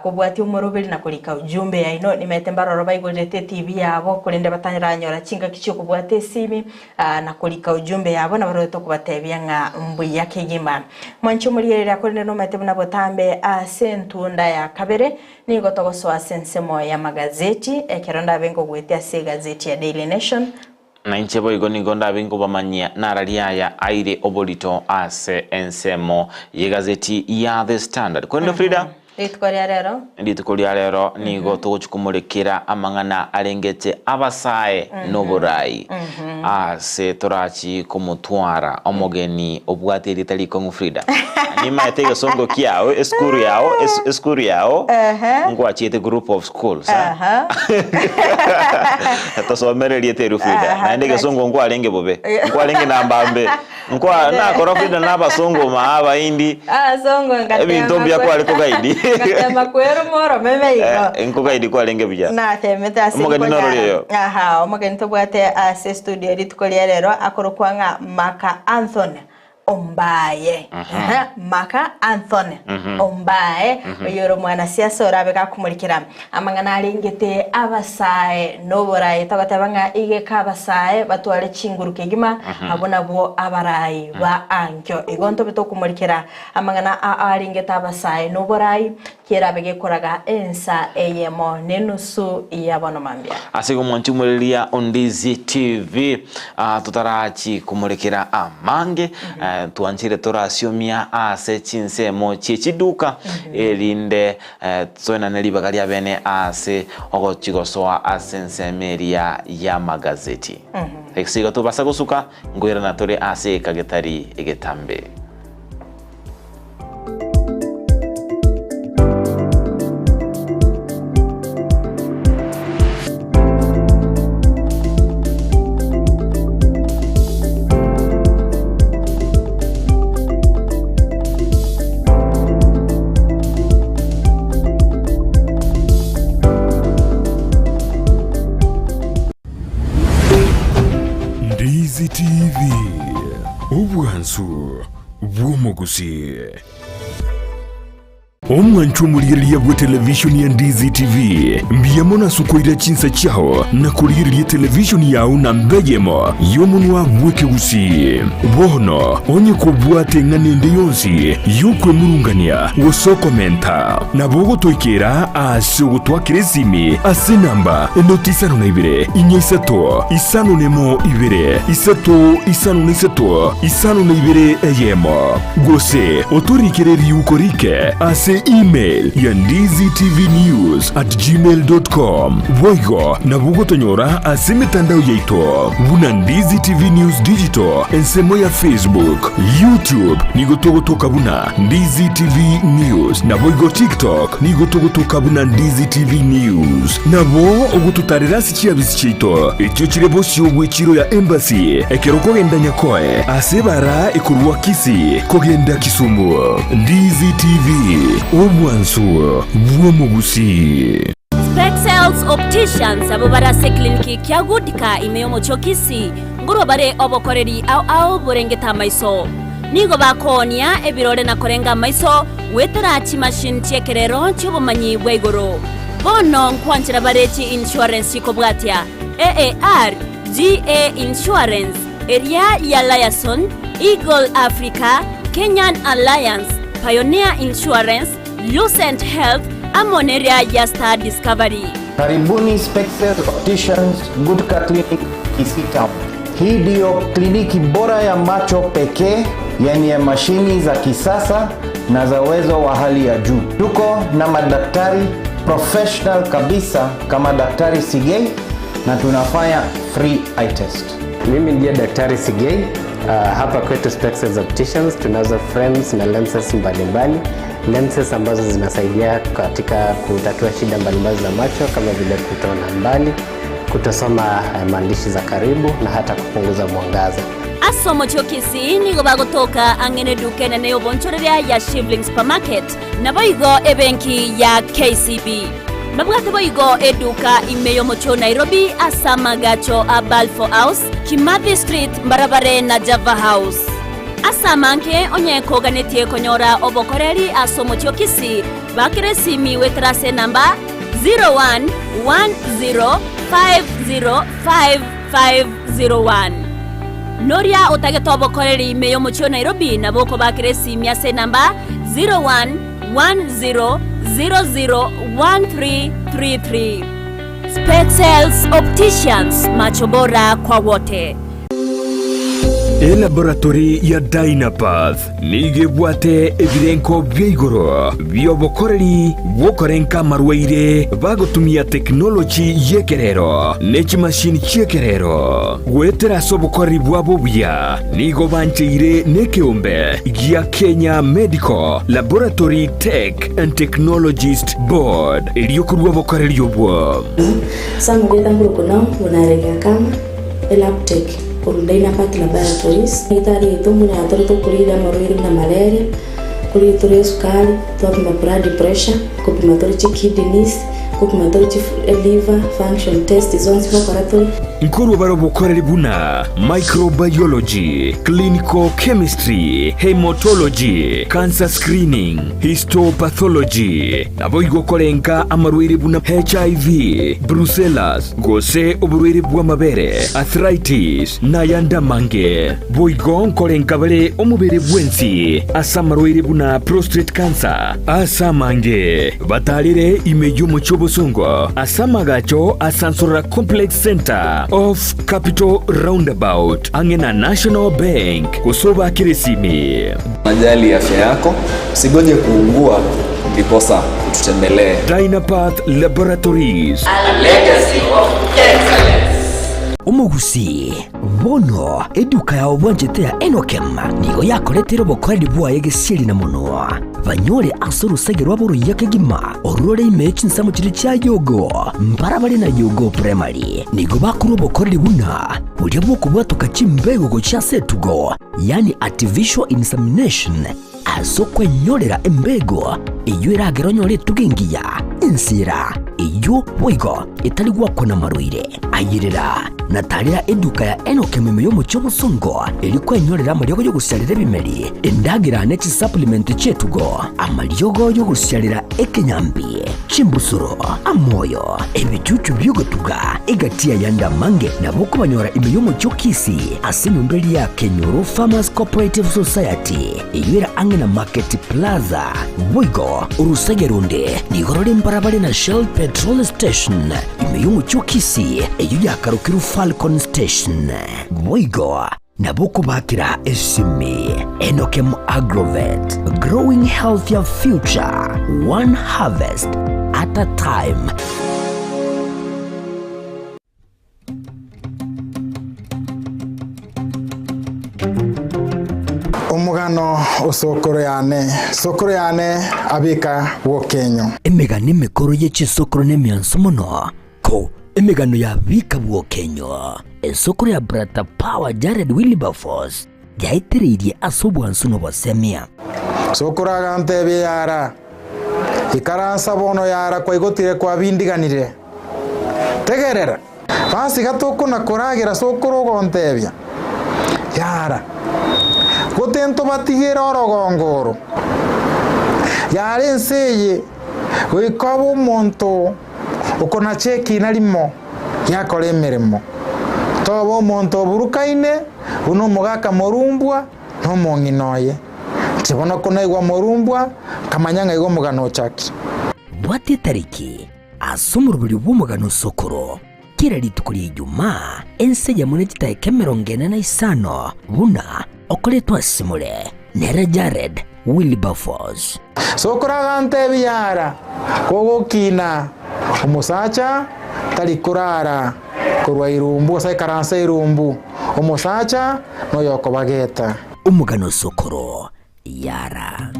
kubwatia omoroberio na kulika ujumbe ya ino nimetemba roba igolete TV yabo kulinde batanyanyora chinga kicho kubwatia simi na kulika ujumbe yabo na baroto kubatebya nga mbuyi yake gima mwanchumulirira kulinde no metebuna botambe asentunda ya kabere nigo togoso asensemo ya magazeti ekeronda bengo gwetia se gazeti ya Daily Nation na inchebo igoni gonda bingo bamanyia naraliaya aire obolito ase ensemo yegazeti ya The Standard kwendo Frida Rituko ria rero nigo tugukumurikira amang'ana arengete abasae noborai ase torachi kumutwara omogeni obwatiri taliko Frida ni maitege songo kiao eskuru yao ngwachite group of schools tosomererie teru Frida na ndege songo ngwalenge bobe ngwalenge nambambe ngwa na kora Frida naba songo maaba indi songo ngate ebintu bya kwali ko gaidi ngate kwero moro meme iko enko gaidi kwalenge bya na temeta asi omogeni tobwate ase studio Rituko ria rero akorokwanga Maka Anthony Ombaye Maka Anthony Ombaye yoro mwana siasa orabeka kumurikira amang'ana arengete abasae noboraye tabatabanga ige kabasae batware chinguru kegima abona bo abarayi ba ankyo igonto bito kumurikira amang'ana arengete abasae noborayi kerabege koraga ensa eyemo nenusu yabono mambia asigo mwanchumulilia Ndizi TV tutarachi kumurikira amange tuanchire torasiomia ase chinsemo chichiduka elinde tsona nelibagalia bene ase ogochigosoa ase nsemeria ya magazeti eksigo tubasa gusuka ngoira natore ase kagetari egetambe Ndizi TV obwansu bw'omugusii omwanchumuliria bwa televisioni ya Ndizi TV mbiyamona sukoira chinsa chao na kuliria televisioni yao na mbeyemo yomunwa bweke Gusii bono onye kubwate ng'anende yonsi yukwe murungania wosokomenta na bogo toikera ase gutwakire simi ase namba enotisano na ibere inyesato isano nemo ibere isato isano na isato isano na ibere eyemo gose otorikere riukorike ase email ya ndiztvnews@gmail.com boigo na bugotonyora ase mitandao yaito buna Ndizi TV News Digital ensemo ya Facebook YouTube nigotogotoka buna Ndizi TV News na boigo TikTok nigotogotoka buna Ndizi TV News na bo ogututarira sikia bisichito ekyo kirebo cyobwe kiro ya embassy ekeroko genda nyakoe ase bara ekurwa Kisii kogenda Kisumu Ndizi TV obwansu bw'omugusii Spexels Opticians abo barase kliniki kyagudika imeyomo chokisi nguro bare obokoreri au burengeta maiso nigo bakonia ebirore na korenga maiso wetarachi machine chekerero cy'ubumanyi bw'igoro bono nkwanchira barechi insurance kobwatia AAR GA Insurance area ya Liason Eagle Africa Kenyan Alliance Pioneer Insurance Lucent Health Amoneria ya Star Discovery. Karibuni Spexels Opticians Goodka Clinic Kisii Town. Hii ndio kliniki bora ya macho pekee yenye mashini za kisasa na za uwezo wa hali ya juu. Tuko na madaktari professional kabisa kama Daktari Sigei na tunafanya free eye test. Mimi ndiye Daktari Sigei. Hapa kwetu Spexels Opticians tunazo frames na lenses mbalimbali. Lenses ambazo zinasaidia katika kutatua shida mbalimbali za macho kama vile kutona mbali, kutosoma maandishi za karibu na hata kupunguza mwangaza. Asomo chokisi nigo bagotoka angene duke na neyo bonchoreria ya Shivling Supermarket na boigo ebenki ya KCB. Mabwate boigo eduka imeyo mocho Nairobi asama gacho a Balfour House, Kimathi Street, Mbarabare na Java House. Asamanke onye koganetie konyora obokoreri asomo chokisi bakire simi wetrase namba 0110505501 Noria otageto obokoreri meyo mocho Nairobi na boko bakire simi ase namba 0110001333 Spexels Opticians, macho bora kwa wote. Laboratory ya Dynapath nigibwate ebirenko byaigoro byobokoreri bokorenka marwaire bagotumia teknoloji yekerero n'ekimashini cyekerero gwetera sobokoreri bwabo bya nigo bancheire n'ekiumbe gya Kenya Medical Laboratory Tech and Technologist Board eliyokurwa bokoreri obwo samugenda ngurukuna unarega kama elaptech por Dynapath Laboratories itari itumuna atorto kurira marwiri na malaria kuri tore sukari tupima blood pressure kupima tore kidneys kupima tore liver function test zonse laboratory nkuru baro bokoreri buna microbiology, clinical chemistry, hematology, cancer screening, histopathology nabo igokorenka amarwiri buna HIV, brucellosis gose oburwiri bwa mabere, arthritis na yanda mange boigon korenka bale omubere bwensi asa marwiri buna prostate cancer asa mange batalire imejo muchobosongo asa magacho asansora complex center of Capital Roundabout angena National Bank kusoba kiresimi. Najali afya yako, usigoje kuungua ndiposa tutembelee. Dynapath Laboratories, a legacy of excellence. Gusii bono eduka ya obwanjete ya Enokem nigo yakoretero bokoreri bwaye gesiri na muno banyore asorusegero aboro yakegima orore imechi nsamo kiri cya yogo mbarabari na yogo primary nigo bakuru bokoreri buna buryo bwo kubatuka kimbego go cya setugo yani artificial insemination asokwe nyorera embego iyo irageronyore tugingiya insira iyo wigo itali gwakona marwire ayirira natalira eduka ya Enokem yo muchobosongo iliko enyorera amaryogo yo gusyalira bimeri endagira nechi supplement chetugo amaryogo yo gusyalira ekenyambi chimbusuro amoyo ebicucu byogotuga egatia yanda mange naboko banyora imiyo muchokisi asinyumbeli ya Kenyoro Farmers Cooperative Society iyira angena Market Plaza wigo urusegerunde nigorore mbarabare na Shell Petrol Station imiyo muchokisi iyo yakarukiru Falcon Station wigo naboko bakira esimi Enokem Agrovet growing healthier future one harvest at a time. Omugano osokoro yane abika wokenyo emegano emikoro y'ekisokoro n'emyanso muno ko emegano yabika bwokenyo esokoro ya Brata Power Jared Wilberforce yaitiririe asobwansu nobosemia sokoro agantebe yara ikaransa bono yara kwa igotire kwa bindiganire tegerera basi gatoko nakoragira sokoro gontebya yara gotento batigera orogongoro yara enseye goikabo monto ukona cheki narimo yakora emirimo tobo monto burukaine uno mugaka morumbwa no monginoye tibona kona igwa morumbwa kamanyanga igwa mugano chaki bwate tariki asumurubiri bw'umugano sokoro kira litukuri Ijumaa enseja munetita ekemerongene na isano buna okoletwa simule nere Jared Wilberforce sokoro agante byara kogokina umusacha tali kurara kurwa irumbu sai karansa irumbu umusacha no yoko bageta umugano sokoro yara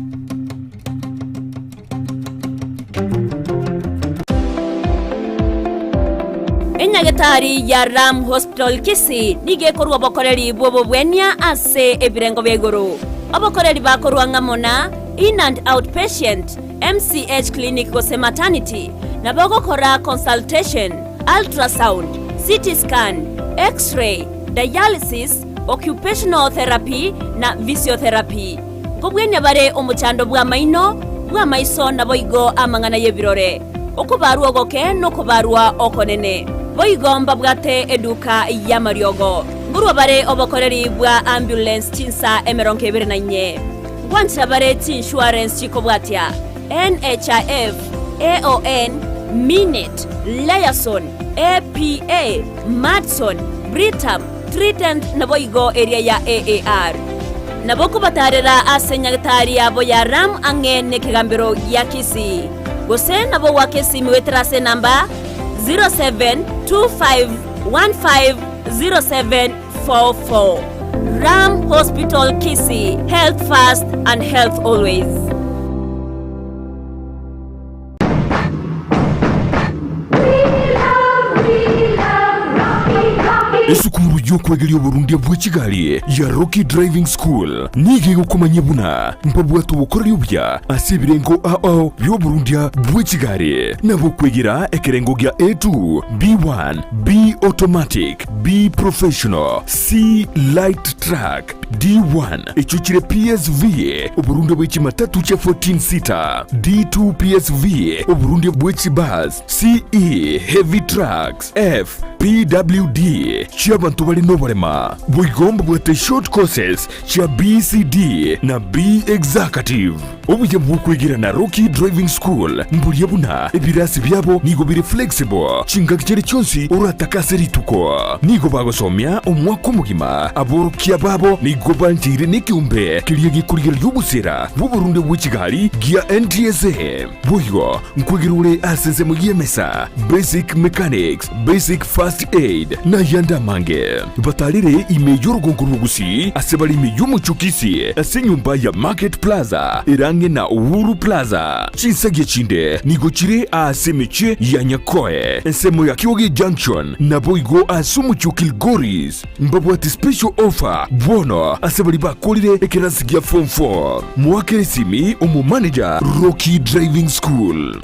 Enyagetari ya Ram Hospital Kisii nigekorwa bokoreri bwobo bwenya ase ebirengo byegoro abokoreri bakorwa ngamona in and outpatient MCH clinic gose maternity na bagokora consultation ultrasound CT scan x-ray dialysis occupational therapy na physiotherapy gobwenya bare omuchando bwa maino bwa maiso na boigo amangana yebirore okubarwa goke no kubarwa okonene boigomba bwate eduka ya maryogo ngurwa bare obokoreri bwa ambulance chinsa emeronke birinanye gwantira bare insurance chiko bwatya NHIF AON Minet, Liason, APA, Madson, Britam, Trident na boigo area ya AAR. Naboko batarera asenyagtari abo ya Ram angene kigambiro ya Kisii. Gose nabo wake simu wetrase namba 0725150744. Ram Hospital Kisii, health first and health always. Esukuru yokwegeria Burundi bwa Kigali ya Rocky Driving School nige gukomanya buna mpabwatu bukorera ubya asibirengo ao byo Burundi bwa Kigali nabo kwegera ekerengo gya A2 B1 B automatic B professional C light track D1 echuchire PSV Burundi bwa Kimatatu cha 14 seater D2 PSV Burundi bwa Kibus CE heavy trucks F PWD Chiabantu bali nobarema bwigomba bwate short courses cha BCD na B executive obuye bwukwigira na Rocky Driving School mburiye buna ebirasi byabo nigo biri flexible chingakichere cyonsi uratakaseri tuko nigo bagosomya umwaka mugima aborukiya babo nigo banjire nikiumbe kiriye gikurigera y'ubusera bu Burundi bwa Kigali gia NTSA bwigo nkwigirure asense mu yemesa basic mechanics basic first aid na yanda mange batalire imeyo rugonguru Gusii asebali imeyo muchukisi asenyumba ya Market Plaza irange na Uhuru Plaza chinsage chinde nigochire asemeche ya Nyakoe ensemo ya Kiwogi Junction na boigo asumuchukil Goris mbabu ati special offer bono asebali bakolire ekerasi ya form 4 mwake simi umu manager Rocky Driving School.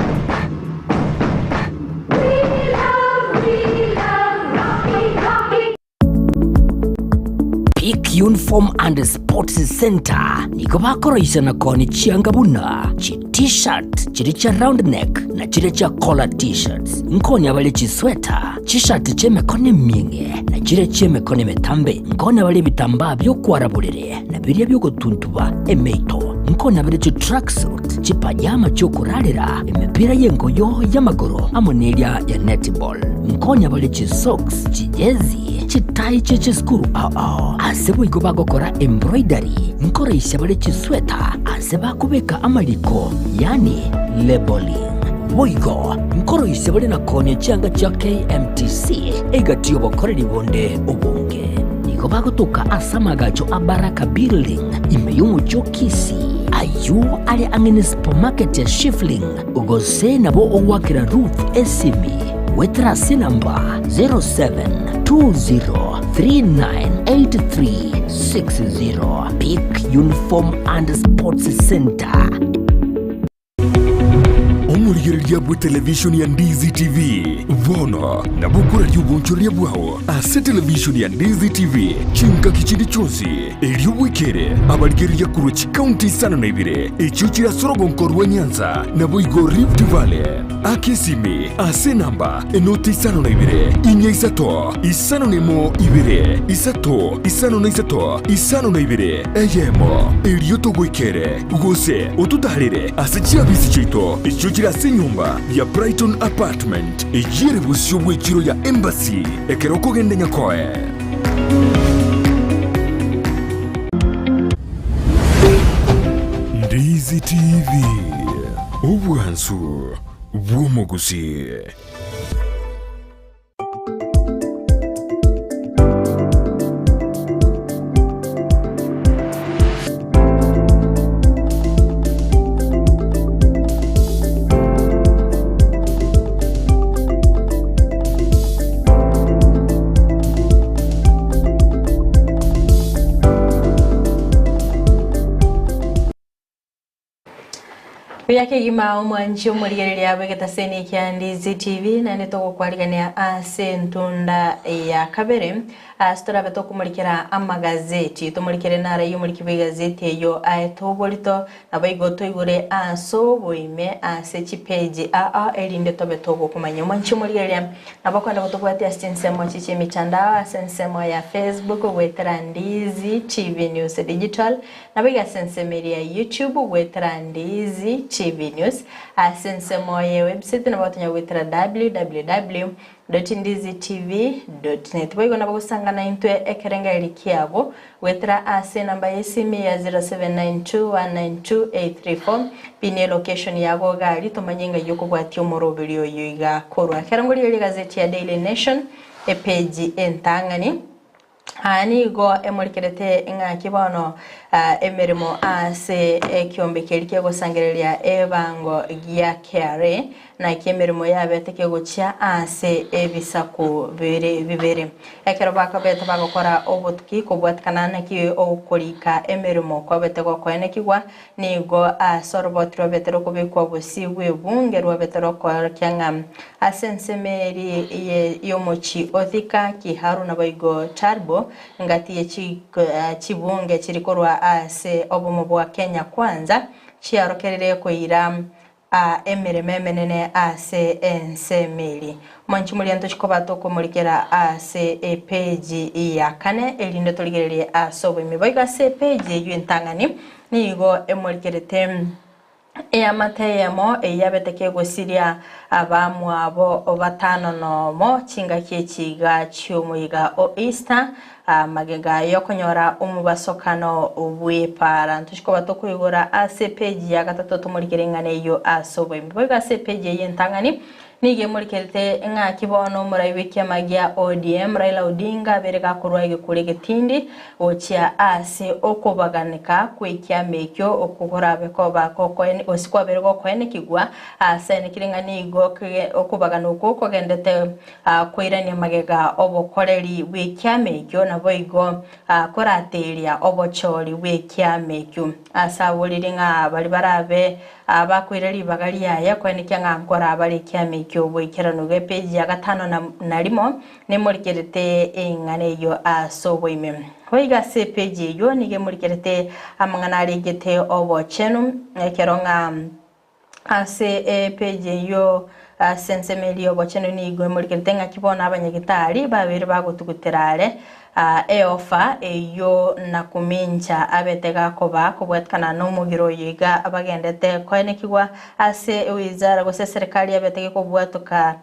Uniform and Sports Center niko bakoroisha na koni chiangabuna chi t-shirt chiri cha round neck na chiri cha collar t-shirts nkoni abale chi sweater t-shirt cheme kone minge na chiri cheme kone metambe nkoni abale bitamba byo kwarabulire na biriya byo gutuntuba emeito nkoni abale chi tracksuit chi pajama cyo kurarira emipira yengoyo y'amaguru amonelia ya netball nkoni abale chi socks chi jezi chitai cheche skuru asebo iko bagokora embroidery nkoresha bale chisweta aseba kubeka amaliko yani labeling boigo nkoroisha bale na konye cyanga cya KMTC egatiyo bokorera ibonde ubunge niko bagotoka asamagacho abaraka building imeyumu cyo Kisii ayu ali angene supermarket ya Shifling ugose nabo owakira Ruth Esimi wetrasi namba 0720398360 Peak Uniform and Sports Center. Omurigereria bwa television ya Ndizi TV vono na bukura ry'ubunchoria bwaho ase television ya Ndizi TV chinga kichindi chonsi eliubwekere abarigereria kuruchi county sana na ibire echuchira sorogonkorwa Nyanza na boigo Rift Valley akesimi ase namba enoti sana na ibire inya isato isano nemo ibire isato isano na isato isano na ibire eyemo elioto gwekere ugose ututarire ase chiabisi chito echuchira ase nyumba ya Brighton Apartment ejire busyo bwekiro ya Embassy ekeroko gende Nyakoe. Ndizi TV ubwansu bw'umuguzi. Yake gima omwanchi omurigereria abegetaseni kya Ndizi TV na netoko kwarigania ase ntunda ya kabere astora beto kumurikira amagazeti tumurikire nara yumuriki gazeti eyo aetobolito nabayigo toigure aso boime ase chipeji elinde tobetoko kumanya omwanchi omurigereria nabakwanda gutobwati asensemo chiche mitandao asensemo ya Facebook wetera Ndizi TV News Digital nabiga sensemo ya YouTube wetera Ndizi TV News asense moye website na batunya gwitira www.ndizitv.net boigo nabo gusangana intwe ekerenga ilikiabo gwitira ase namba yesimi ya 0792192834 pine location yago gali tomanyenga yoko bwatyo morobelio yiga korwa kerangoli yeli gazeti ya Daily Nation page entangani Anigo emolikerete nga kibono emerimo ase ekiombe kelike gosangereria ebango gya kare na kemerimo yabeteke gocha ase ebisaku bibere ekero bakabeta bagokora obutuki kubwatkana na ki okolika emerimo kwabetego kwenekigwa nigo asorbotro betero kubikwa busiwe bunge rwabetero kwa kyanga asensemeri yomochi othika kiharu na baigo charbo ngati chibunge chirikorwa ase obomo bwa Kenya kwanza chiarokerere koira emeremenene ase ensemeli manchumulianto chikobato komulikera ase page ya kane elinde toligerere asobo imiboiga ase page y'entangani nigo emulikerete eyamateyemo eyabeteke gosiria abamu abo batano nomo chinga kyechiga cyumuyiga o Easter magega yokonyora umubasokano ubwepara ntushikoba tokuyigora ase page ya gatatu tumulikerengane yo asobo imboga ase page y'entangani nige mulikerete nga kibono murayibike magia ODM Raila Odinga bereka kurwaige kulegetindi ochia ase okobaganika kwikya mekyo okukorabe koba kokone osikwa berego kwene kigwa ase nikirengani go okobagana uko gendete kwirania magega obokoreri wikya mekyo na boigo korateria obochori wikya mekyo asa woliringa bali barabe abakwireri bagali ya kwene kyanga nkora bali kyame kyo boikerano ge page ya gatano na limo nemurikerete engane yo asobo ime hoiga se page yo nige murikerete amangana regete obo chenu keronga ase page yo sensemeli obo chenu nigo murikerete ngakibona abanyagitari babiri bagutuguterare eofa eyo nakumincha abetega koba kubwetkana no mugiro yiga abagendete kwenekigwa ase wizara gose serikali abetege kubwatoka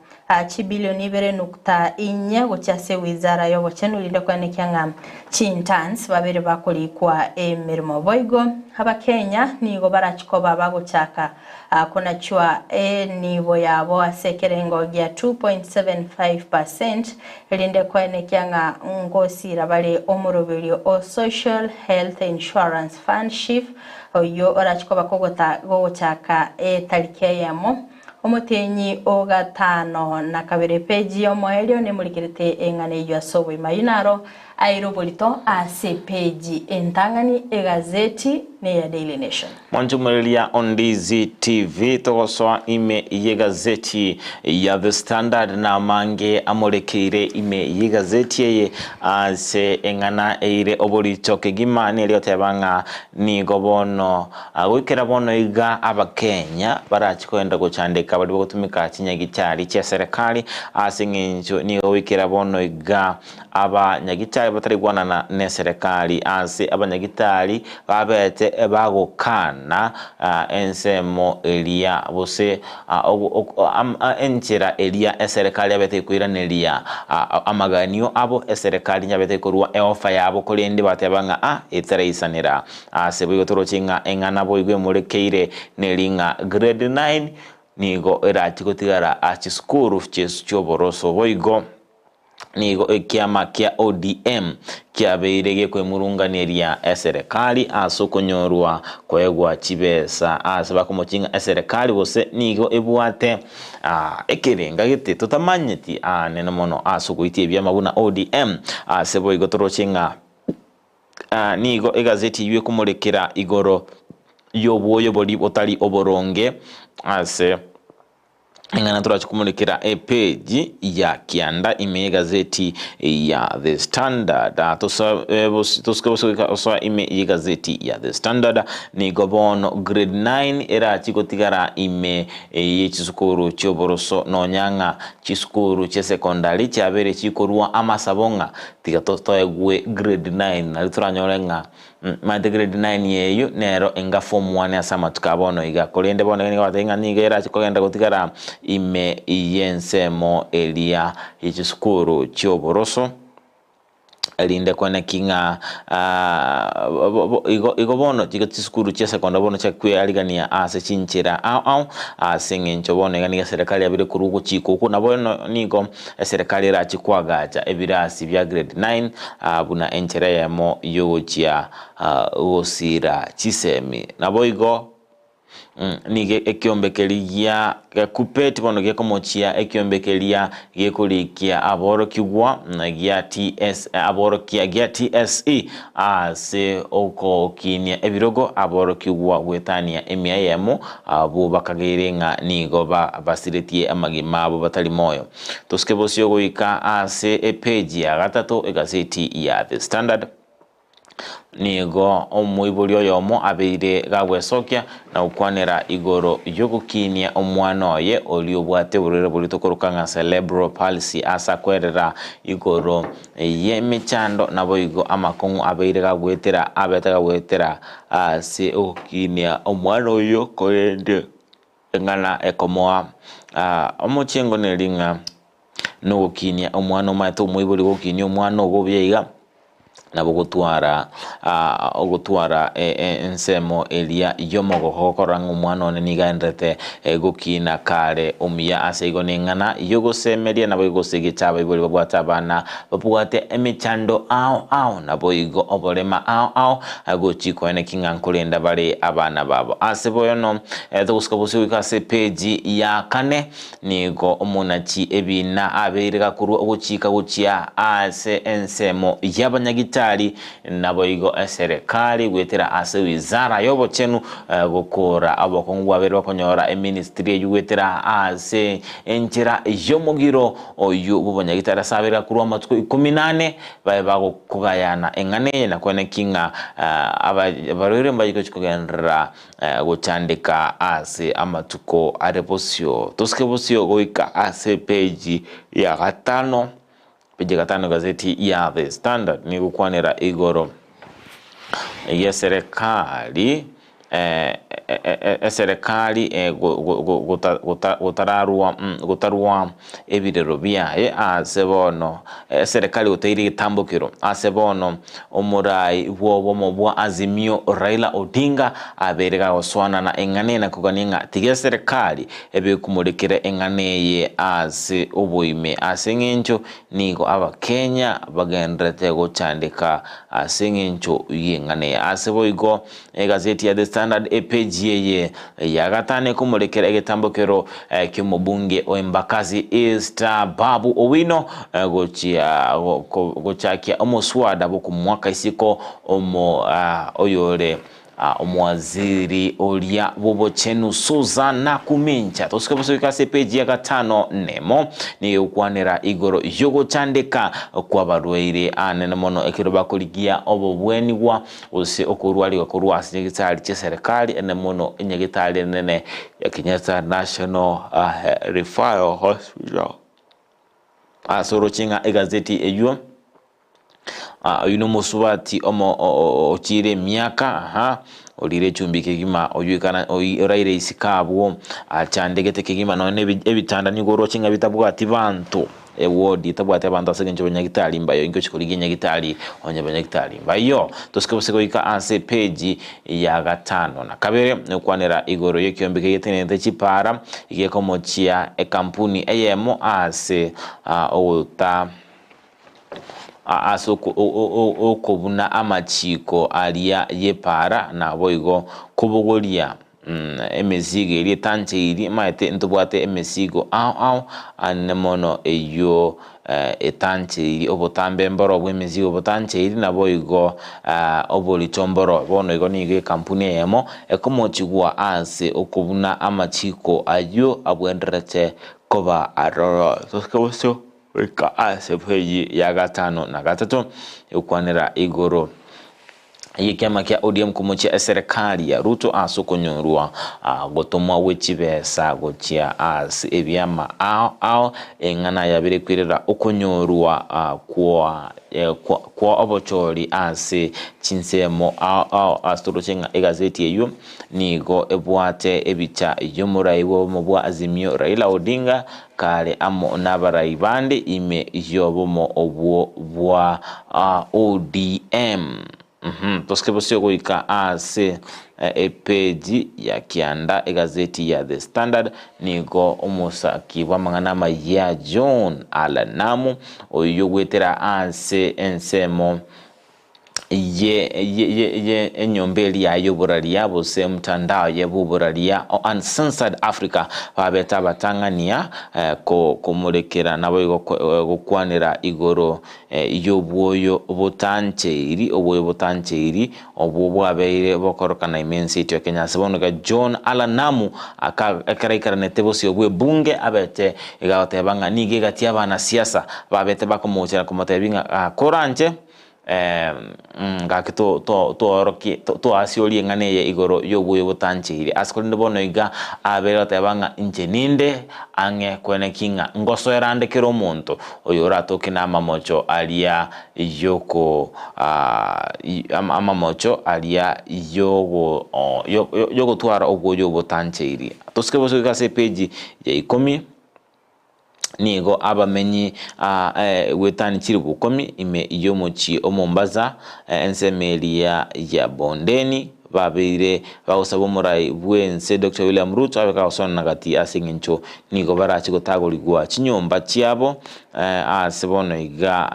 chibilioni 2.4 gochase wizara yo bochenulinde kwenekyanga chintans babere bakolikwa emirimo boigo abakenya nigo barachikoba bagochaka konachwa nibo yabo asekerengo gya 2.75% elinde kwenekyanga ngosira bale omurobelio o social health insurance fund shift oyo orachikoba gogochaka tarike yamo omutenyi o gatano na kabere page yo moelio ne mulikirete engane yo asobo imayinaro airobolito ase page entangani egazeti ne ya Daily Nation Mwanjumulia Ndizi TV togoswa ime ye gazeti ya The Standard na mange amorekire ime ye gazeti ye ase engana eire obolito kegima ne lyotebanga ni gobono wikera bono iga abakenya barachikwenda gochandika bali gutumika kinyagitari cya serikali ase nginjo ni wikera bono iga abanyagitari batari gwanana ne serikali ase abanyagitari babete bagokana ensemo elia bose enchera elia serikali abete kuiranelia amaganio abo serikali nyabete kurwa eofa yabo kolende batebanga etreisanira ase bigo torochinga engana boigwe murekeire nelinga grade 9 nigo erachikotigara achiskuru choboroso boigo nigo ekiama kia ODM kia beirege kwe murunganeria serikali asokonyorwa kwegwa chibesa asaba kumochinga serikali bose nigo ebuate ekerenga gite tutamanyeti neno mono asokuitie bya mabuna ODM asebo igotorocinga nigo egazeti ywe kumurekera igoro yoboyo boli otali oboronge ase ngana turachikumulikira page ya kianda ime gazeti ya The Standard tuskobosika ime gazeti ya The Standard ni gobono grade 9 era chikotigara ime yechisukuru choboroso nonyanga chisukuru che secondary chabere chikorwa amasabonga tigatotoegwe grade 9 na lituranyorenga mate grade 9 yeyo nero enga form 1 asama tukabono iga kolende bono ni watenga nigera chikogenda gutigara ime iyensemo elia ichisukuru chioboroso elinde kwene kinga igo bono chigatisukuru chia sekonda bono chakwe aligania ase chinchira au asengencho bono iganiga serikali abire kurugo chiko na bono nigo serikali ra chikwagaja ebirasi bya grade 9 buna enchera yamo yochia osira chisemi na boigo nige ekiombekelia kupeti bono gekomochia ekiombekelia gekolikia aboro kigwa na gia TS aboro kia gia TSE ase oko kinia ebirogo aboro kigwa gwetania emiayemo abo bakagirenga nigo basiretie amagima abo batali moyo toskebosio goika ase page ya gatatu egazeti ya The Standard nigo omwibulio yomo abeire gagwesokia na ukwanera igoro yogukinia omwana oye oliobwate burere bulitokorukanga cerebral palsy asa kwerera igoro yemichando nabo igo amakongu abeire gagwetera abeta gagwetera ase okinia omwana oyo korende ngana ekomoa omochengo nelinga no gukinia omwana omaito omwibuli gukinia omwana ogobyiga nabo gutwara ensemo elia yomogo hokoranga omwana one nigaendete gukina kare omuya ase igo nengana yogosemeria nabo igosege chaba iboli babwata abana babwate emichando ao nabo igo oborema ao agochiko ene kingankulenda bari abana babo ase boyono toguskabusi wikase page ya 4 nigo omunachi ebina abeire gakuru oguchika guchia ase ensemo yabanyagita nabo igo serikali gwetera ase wizara yobo chenu gukora abokongu abere bakonyora ministry y'ugwetera ase enchera yomugiro oyu bubonyagitara sabira kurwa matuko 18 baye bagokugayana engane na kwene kinga abarore mbayiko chikogendera guchandika ase amatuko areposio toskebosio goika ase page ya 5 page 5 gazeti ya The Standard ni gukwanira igoro ya serikali serikali gutarua ebirero byaye asebono serikali uteiri tambukiro asebono omurai bwobo bwa Azimio Raila Odinga aberega oswana na engane na kuganinga tige serikali ebe kumulikire enganeye ase obuime asengencho nigo abakenya bagendrete gochandika asengencho yengane aseboigo gazeti ya The Standard page yeye ya gatane kumulekera egetambokero kimubunge oembakazi East Babu Owino gochakia omoswada boku mwaka isiko omo oyore omwaziri olia bobo chenu Suzana Kumincha tosikebose kase page ya 5 nemo ni ukwanera igoro yogo chandeka kwa barweire anene mono ekiroba kuligia obobwenigwa ose okurwali okurwa asinyegitali che serikali ene mono enyegitali nene ya Kenyatta National Referral Hospital asoro chinga egazeti eyo yuno musubati omo ochire miaka olire chumbike gima oyukana oraire isikabwo achandegete kigima none ebitanda nigoro chinga bitabwati bantu ewodi tabwate abantu asegenje banyagitali mbayo ingo chikoliginya nyagitali banyagitali mbayo tosikabose goika ase page ya 5 na kabere nekwanera igoro yekyombike yetenete chipara igekomochia ekampuni eyemo ase ota asoko okobuna amachiko alia yepara na boigo kubogolia emezigo iri tanche iri maete ntubwate emesigo anemono eyo etanche iri obotambe mboro bwemezigo botanche iri na boigo obolichomboro bono igo nige kampuni yemo ekomochigwa ase okobuna amachiko ayo abwenderete koba aroro toskabosyo wika ase page ya 5 na 3 ukwanira igoro Kiama kia ODM kumuchia serikali ya Ruto asukunyorua gotomwa wechibesa gochia as ebyama ao engana yabire kwirira ukunyorua kwa obochori ase chinsemo ao astorochenga egazeti eyo nigo ebwate ebicha yomuraiwo mubwa Azimio Raila Odinga kale amo nabarai bande ime yobomo obwo bwa ODM. Toskebosio goika ase page ya kianda egazeti ya The Standard nigo omusaki wa manganama ya John Alanamu oyo gwetera ase ensemo ye enyombeli ya yoboralia bose mtandao ye buboralia Uncensored Africa babeta batangania kumulekera nabo gukwanira igoro yobwoyo botancheiri obwoyo botancheiri obwo bwabeire bokorokana imensity ya Kenya sabonoga John Alanamu akaraikaranete bose obwe bunge abete igawatebanga nige gati abana siasa babete bakomuchira kumotebinga koranje ngakito to asioli ngane igoro yobuye butanchiri askolinde bono iga abera tabanga injeninde ange kwene kinga ngoso erande kero muntu oyora tokina amamocho alia yoko amamocho alia yogo twara ogoyo butanchiri toskeboso gase page ya 10 nigo abamenyi wetani chiri bukomi ime yomochi omombaza ensemelia ya bondeni babire bagusaba murai bwense Dr. William Ruto abeka osona nagati asingincho nigo barachi gotagoligwa chinyomba chiabo asebono iga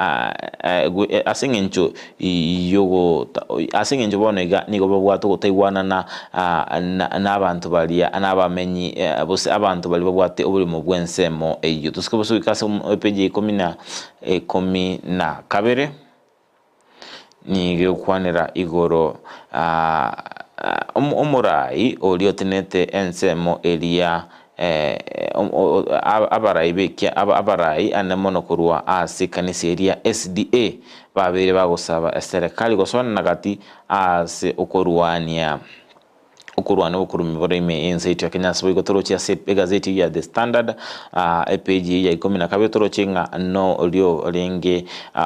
asingincho yogo asingincho bono iga nigo babwato gotaiwana na abantu balia anabamenyi bose abantu bali babwate obulimo bwensemo eyo tusikobose ikase page 10 na kabere ni kwanira igoro omurai oliotenete ensemo elia abarai anemono kurwa ase kanisa elia SDA babere bagosaba serikali gosona nagati ase okorwania okurumi borime ensite ya Kenya sabo igotorochia gazeti ya The Standard page ya 10 torocinga no olio renge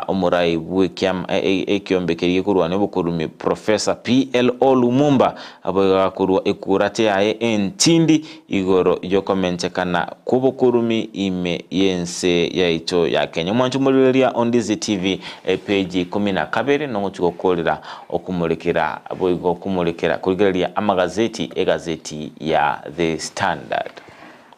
omurai bwekyam ekyombekeriye kurwane bokurumi Professor PLO Lumumba aboga kurwa ekurate yae entindi igoro yokomente kana kubokurumi ime yense yaito ya Kenya mwanchu muliria on Ndizi TV page 12 no chukokolera okumulekera aboigo kumulekera kurigeria amagazeti egazeti ya The Standard.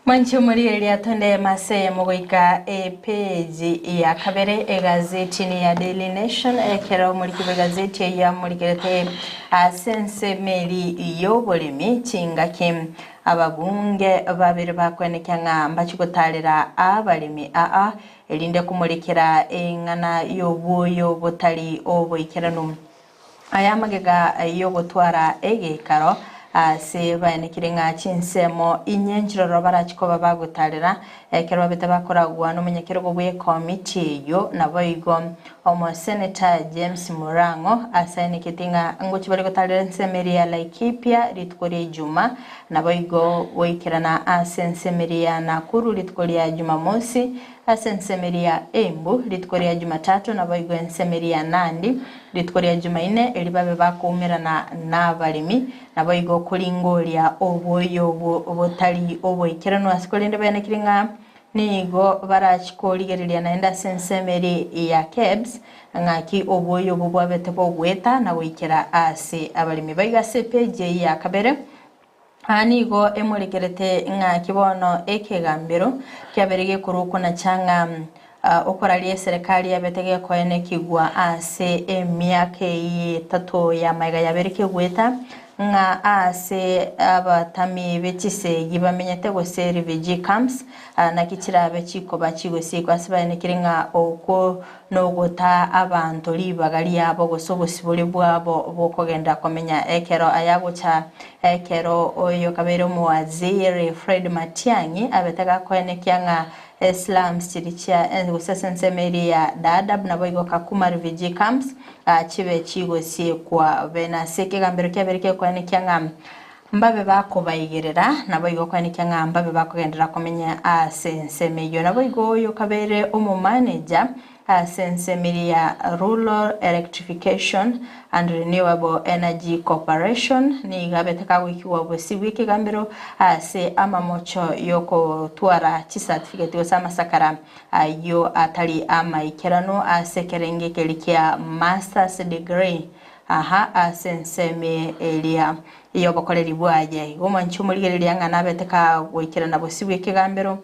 Mwancho muri ya tonde mase mugoika page ya kabere egazeti ni ya Daily Nation ekero muri gazeti ya muri gerete asense meri yobolimi chingake ababunge babiri bakwenekanga mbachikotalera abalimi elinde kumulikira engana yobuyo botali oboikerano ayamagega yogotwara egekaro se banekirenga chinsemo inyenjiro barachiko bagutalira ekero bete bakoragwa no munyekero gwe committee yo naboigo omo Senator James Murango asaini kitinga ngochi bari gutalira nsemeri ya Laikipia ritkore Juma naboigo oikerana asensemeri ya Nakuru ritkore ya Jumamosi asensemeri ya Embu ritkore ya Jumatatu naboigo ensemeri ya Nandi ritkore ya Jumaine elibabe bakumirana n'abalimi naboigo kulingolia oboyo obotali oboikerano asikolende banekiringa nigo barachikoligereria naenda sensemeri ya KEBS ngaki oboyo bobwabete bogweta na wikera ase abalimi baigase page ya kabere anigo emulikerete ngaki bono ekegambiro kyaberege kuruko na changa okoralie serikali yabetege koene kigwa ase emyaka 3 ya maiga yabereke gweta nga ase abatami becise gibamenyete gose refugee camps na kichira bechiko bachigosi kwasibane kirenga oko no gota abantu libagali abo gosobosibuli bwabo bokogenda komenya ekero ayagocha ekero oyo kabero muwaziri Fred Matiang'i abetega koene kyanga slums chirichia gusesensemeri ya Dadaab nabo igo Kakuma refugee camps chibe chigosie kwa bena seke gambero kyabereke kwa nikyanga mbabe bako bayigerera nabo igo kwa nikyanga mbabe bako gendera komenya sensemeyo nabo igo yo kabere omu manager sensemeri ya Rural Electrification and Renewable Energy Corporation ni gabeteka wikiwa bosi wiki gambero se amamocho yoko tuara chi certificate osama sakara yo atali ama ikerano sekerenge kelikia master's degree senseme elia iyo bakoleri bwaje gomanchu muligereria ngana beteka wikirana bosi wiki gambero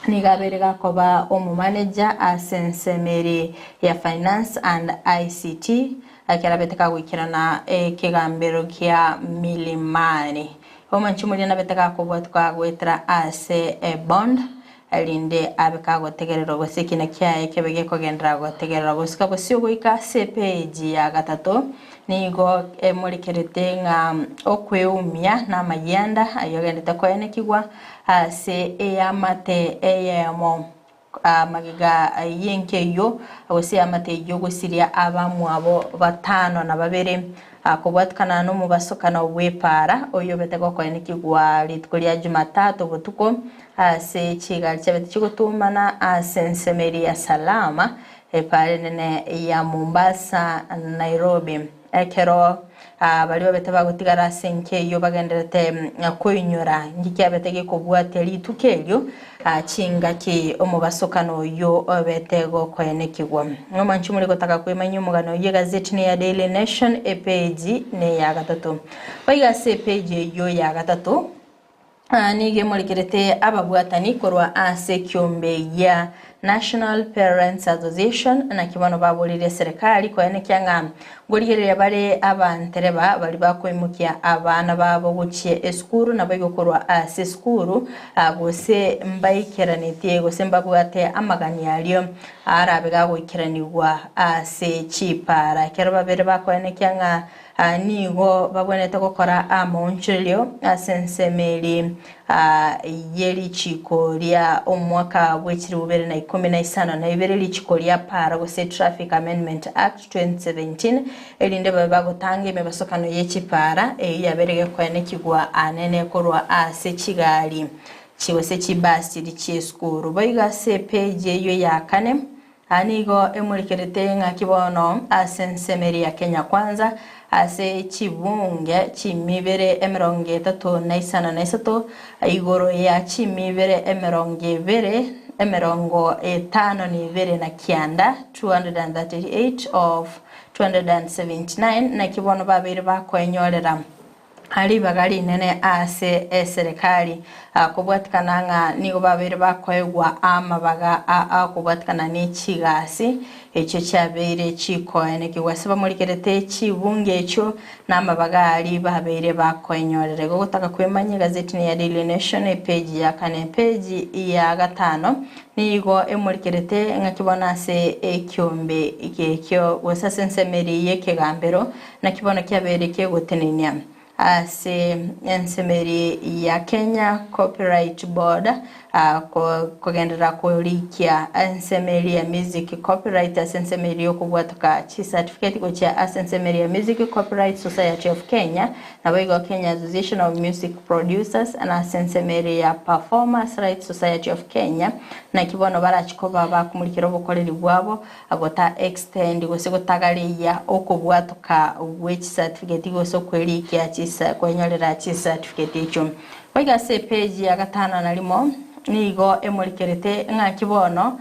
ni gabere gakoba omu manager sensemeri ya finance and ICT akirabeteka gwikirana kigambero kya milimani omanchumuli na beteka kubwatwa gwetera ase bond alinde abeka gotegerero gosekina kya kebege kogendra gotegerero gosika bosio goika page ya gatatu nigo emurikerete nga okweumya na mayanda ayogendete kwene kigwa ase eyamate eyemo magiga yenkeyo ose amate yo gusiria abamu abo batano na babere kubwatkana no mubasokana wepara oyo betego kwene kigwa litkulia Jumatatu butuko se chigali chabete chigutumana sensemeri ya Salama pale nene ya Mombasa Nairobi ekero baliwo betaba gutigara senke yo bagenderete koinyora ngikyabetege kubwate litukelyo chinga ki omubasokano yo betego kwene kigwa ngomanchu muri gotaka kwemanya umugano ye gazeti ne ya Daily Nation page ne ya gatatu baiga page yo ya gatatu nige mulikerete ababwatani korwa ase kyombe ya National Parents Association na kibano babolire serikali kwa ene kyanga ngoligerere bare abantereba bali bakwemukia abana babo guchie eskuru na bayokorwa ase skuru bose mbaikeranite gose mbabwate amagani alio arabe gagoikeranirwa ase chipara kero babere bakwene kyanga nigo babonete gukora amonchilio asensemeli yeli chikoria omwaka wechiri ubere na 15 na ibere lichikoria para gose Traffic Amendment Act 2017 elinde babagotange mebasokano yechipara yaberege kwene kigwa anene korwa ase chigali chiwose chibasi lichieskuru baiga se page yo yakane anigo emurikerete nga kibono asensemeri ya Kenya Kwanza ase chibunge chimibere emeronge tatu naisana naisato igoro ya chimibere emerongo etano ni vere na kianda 238 of 279 na kibono babiri bakwenyorera ali bagali nene ase serikali kubwatikana nga nigo babiri bakwegwa amabaga kubwatikana ni chigasi echo chabere chikoene kiwasaba mulikerete chibunge echo namabaga ali babiri bakwenyorere gutaka kwemanya gazeti ya Daily Nation page ya kane page ya gatano nigo emulikerete nga kibona se ekyombe ikekyo wasasensemeri yekegambero na kibona kyabereke gutenenia ase ensemeri ya Kenya Copyright Board kugendera kulikia ensemeri ya Music Copyright ensemeri yokubwatuka chi certificate go cha ensemeri ya Music Copyright Society of Kenya na baigo Kenya Association of Music Producers na ensemeri ya Performance Rights Society of Kenya na kibono barachikoba bakumurikira obukoreri bwabo agota extend gose gotagaliya okubwatuka which certificate go so kwelikia chisa kwenyorera chi certificate echo baiga se page ya gatano na limo nigo emurikerete nga kibono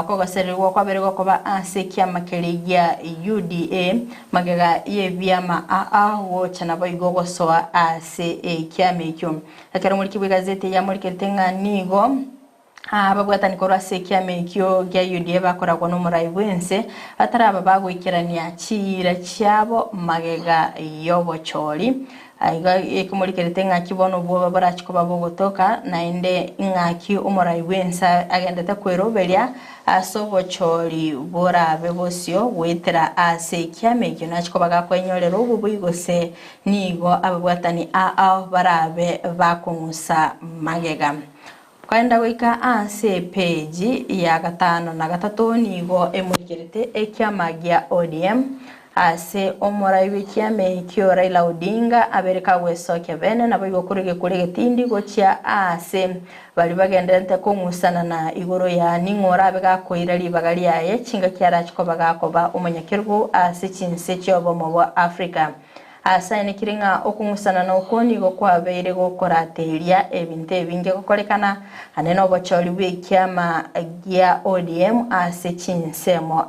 kogosererwa kwaberego koba ase kyamakeregia UDA magega yebyama wo chana baigo gosoa ase kyamekyo akara muri kibigazete ya murikerete nga nigo babwatani korwa se kyamekyo gya UDA bakoragwa no muraiwense ataraba bagwikirania chira cyabo magega yobochori aiga ekumurikerete nga kibono bwo barachikoba bogotoka nainde ngaki umuraiwensa agendete kweroberia asobochori borabe bosio wetera ase kyamekyo nachikobaga kwenyorera ubu bwigose nigo ababwatani barabe bakungusa magega kwenda gwika ase page ya 5 na 3 nigo emurikirite ekiama gia ODM ase omorai w'ikiame kio Raila Odinga abereka gwesokia bene nabo igokurige kurige tindi gochia ase bali bagendente kungusana na igoro ya ningora abega koira libagari yaye chinga kiarachiko bagakoba umunyakerubo ase chinse cyobo mu Africa asaine kiringa okungusana na okoni go kwabeire gukora teria ebinte ebinge gukorekana aneno bochori bw'ikiama gia ODM ase chinsemo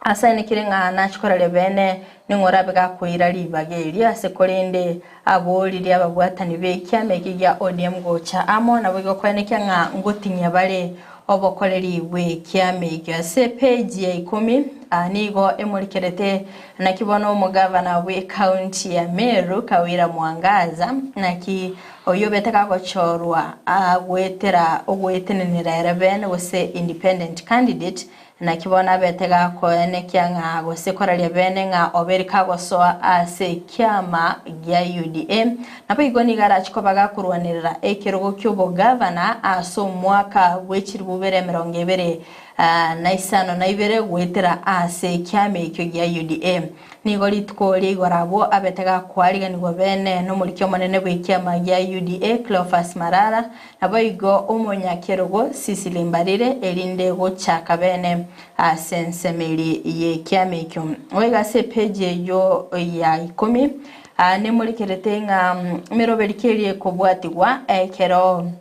asaine kiringa nachikorere bene ningora bega koira libageri ase korende aboliri ababwatani b'ikiama gia ODM gocha amo nabo gokweneka nga ngotinya bare obokoreri bw'ikiama ase page ya 10 nigo emurikerete nakibona umugavana we county ya Meru Kawira Mwangaza naki oyobeteka gochorwa agwetera ogwetenenera ereben wose independent candidate nakibona betega koenekya nga gose koralia bene nga oberika gosoa ase kiama gya UDM napo igoni garachiko bagakurwanirira ekirugo cy'ubugavana aso mwaka w'ekirububere 20 na isano na ibere gwetera ase kiame ikyo gya UDM nigo litkoli gorabo abetega kwariga nigo bene no muri kyo manene bw'ikiama gya UDA Cleophas Marara nabo igo umunyakerugo sisilimbarire erinde gochaka bene asensemeli ye kiame ikyo wega se page yo ya 10 ne muri kerete nga meroberikerie kobwatigwa ekero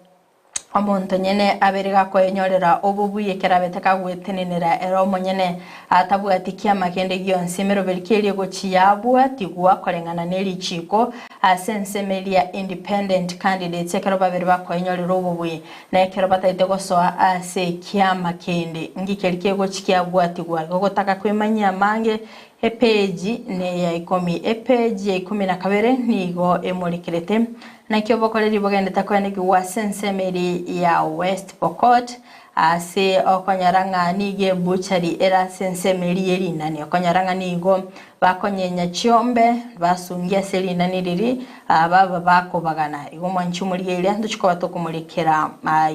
omuntu nyene aberega ko enyorera obubuye kerabeteka gwetenenera ero monyene atabwatikia makende gyonse meroberikerie go chiyabwa tigwa korengana neri chiko asensemelia independent candidates ekero babere bako enyorera obubuye na ekero bataite gosoa ase kiama kende ngikerike go chikiyabwa tigwa gogotaka kwemanya mange epeji ne ya 10 epeji ya 12 nigo emurikirete na kyo bokoreri bogende kwendeki wa sensemeri ya West Pokot ase okonyaranga nige buchari era sensemeri eri nani okonyaranga nigo bakonyenya chiombe basungia seri nani riri baba bako bagana igo mwanchumuri ile nduchiko batokumurikira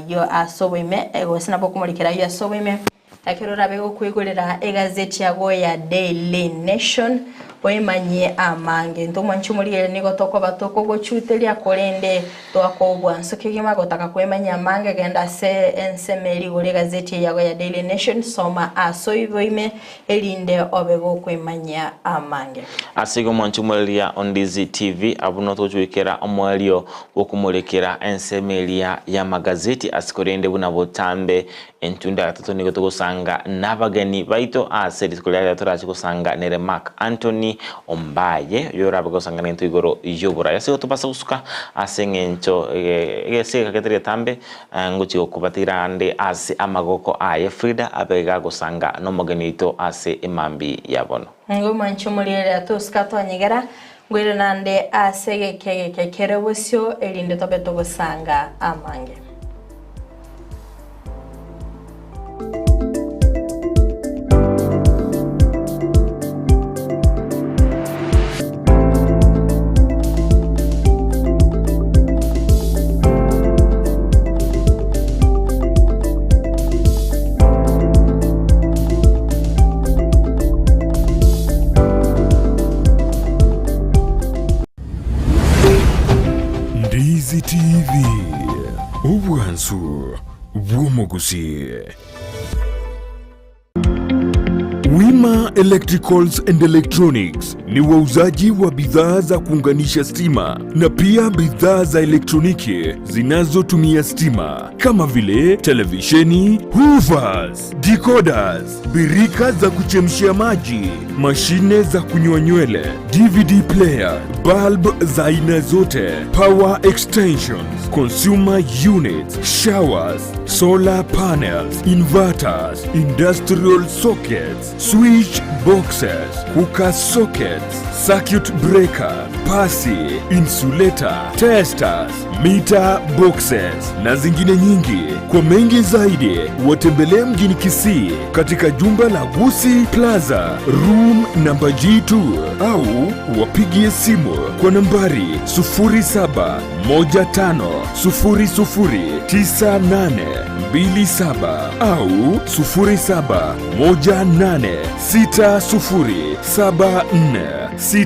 yo asobime ego sinabo kumurikira yo asobime akirora bego kwigurira egazeti yago ya Daily Nation oyimanye amange ndomwanchumuriye nigo toko batoko gochutelia korende twakobwa nsokigima gotaka kwemanya amange genda se ensemeli gore gazeti yago ya Daily Nation soma asoivoime elinde obego kwemanya amange asigo mwanchumuriya Ndizi TV abuno tojuikera omwalio okumurekera ensemeli ya magazeti asikorende buna botambe entunda gatatu nigo togosanga nabageni baito aseri skolya turachi kusanga nere Mark Anthony Ombaye yora bagosanga nento igoro yobura yase topasa usuka asengencho ese kaketria tambe nguchi okubatira ande ase amagoko aye FRIDAH abega gosanga no mogenito ase imambi yabono ngoma nchumulire atuska twanyegera ngwire nande ase KERUBO elinde tobeto gosanga amange Ndizi TV ubwansu bw'umuguzi. Wima Electricals and Electronics ni wauzaji wa bidhaa za kuunganisha stima na pia bidhaa za elektroniki zinazotumia stima kama vile televisheni, hoovers, decoders, birika za kuchemshia maji, mashine za kunyoa nywele, DVD player, bulb za aina zote, power extensions, consumer units, showers, solar panels, inverters, industrial sockets, switch boxes, hookah sockets, circuit breaker, pasi, insulator, testers, meter boxes na zingine nyingi. Kwa mengi zaidi, watembelee mjini Kisii katika jumba la Gusii Plaza room namba G2 au wapigie simu kwa nambari 0715009827 au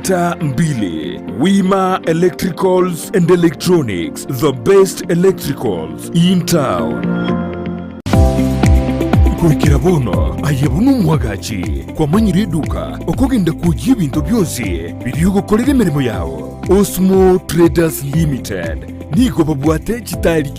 0718607462. Wima Electricals and Electronics, the best electricals in town. Kwikira bono ayebunu mwagachi kwa manyiri duka okugenda kujya ibintu byose biriyo gukorera imirimo yawo. Osmo Traders Limited nigo babwate kitari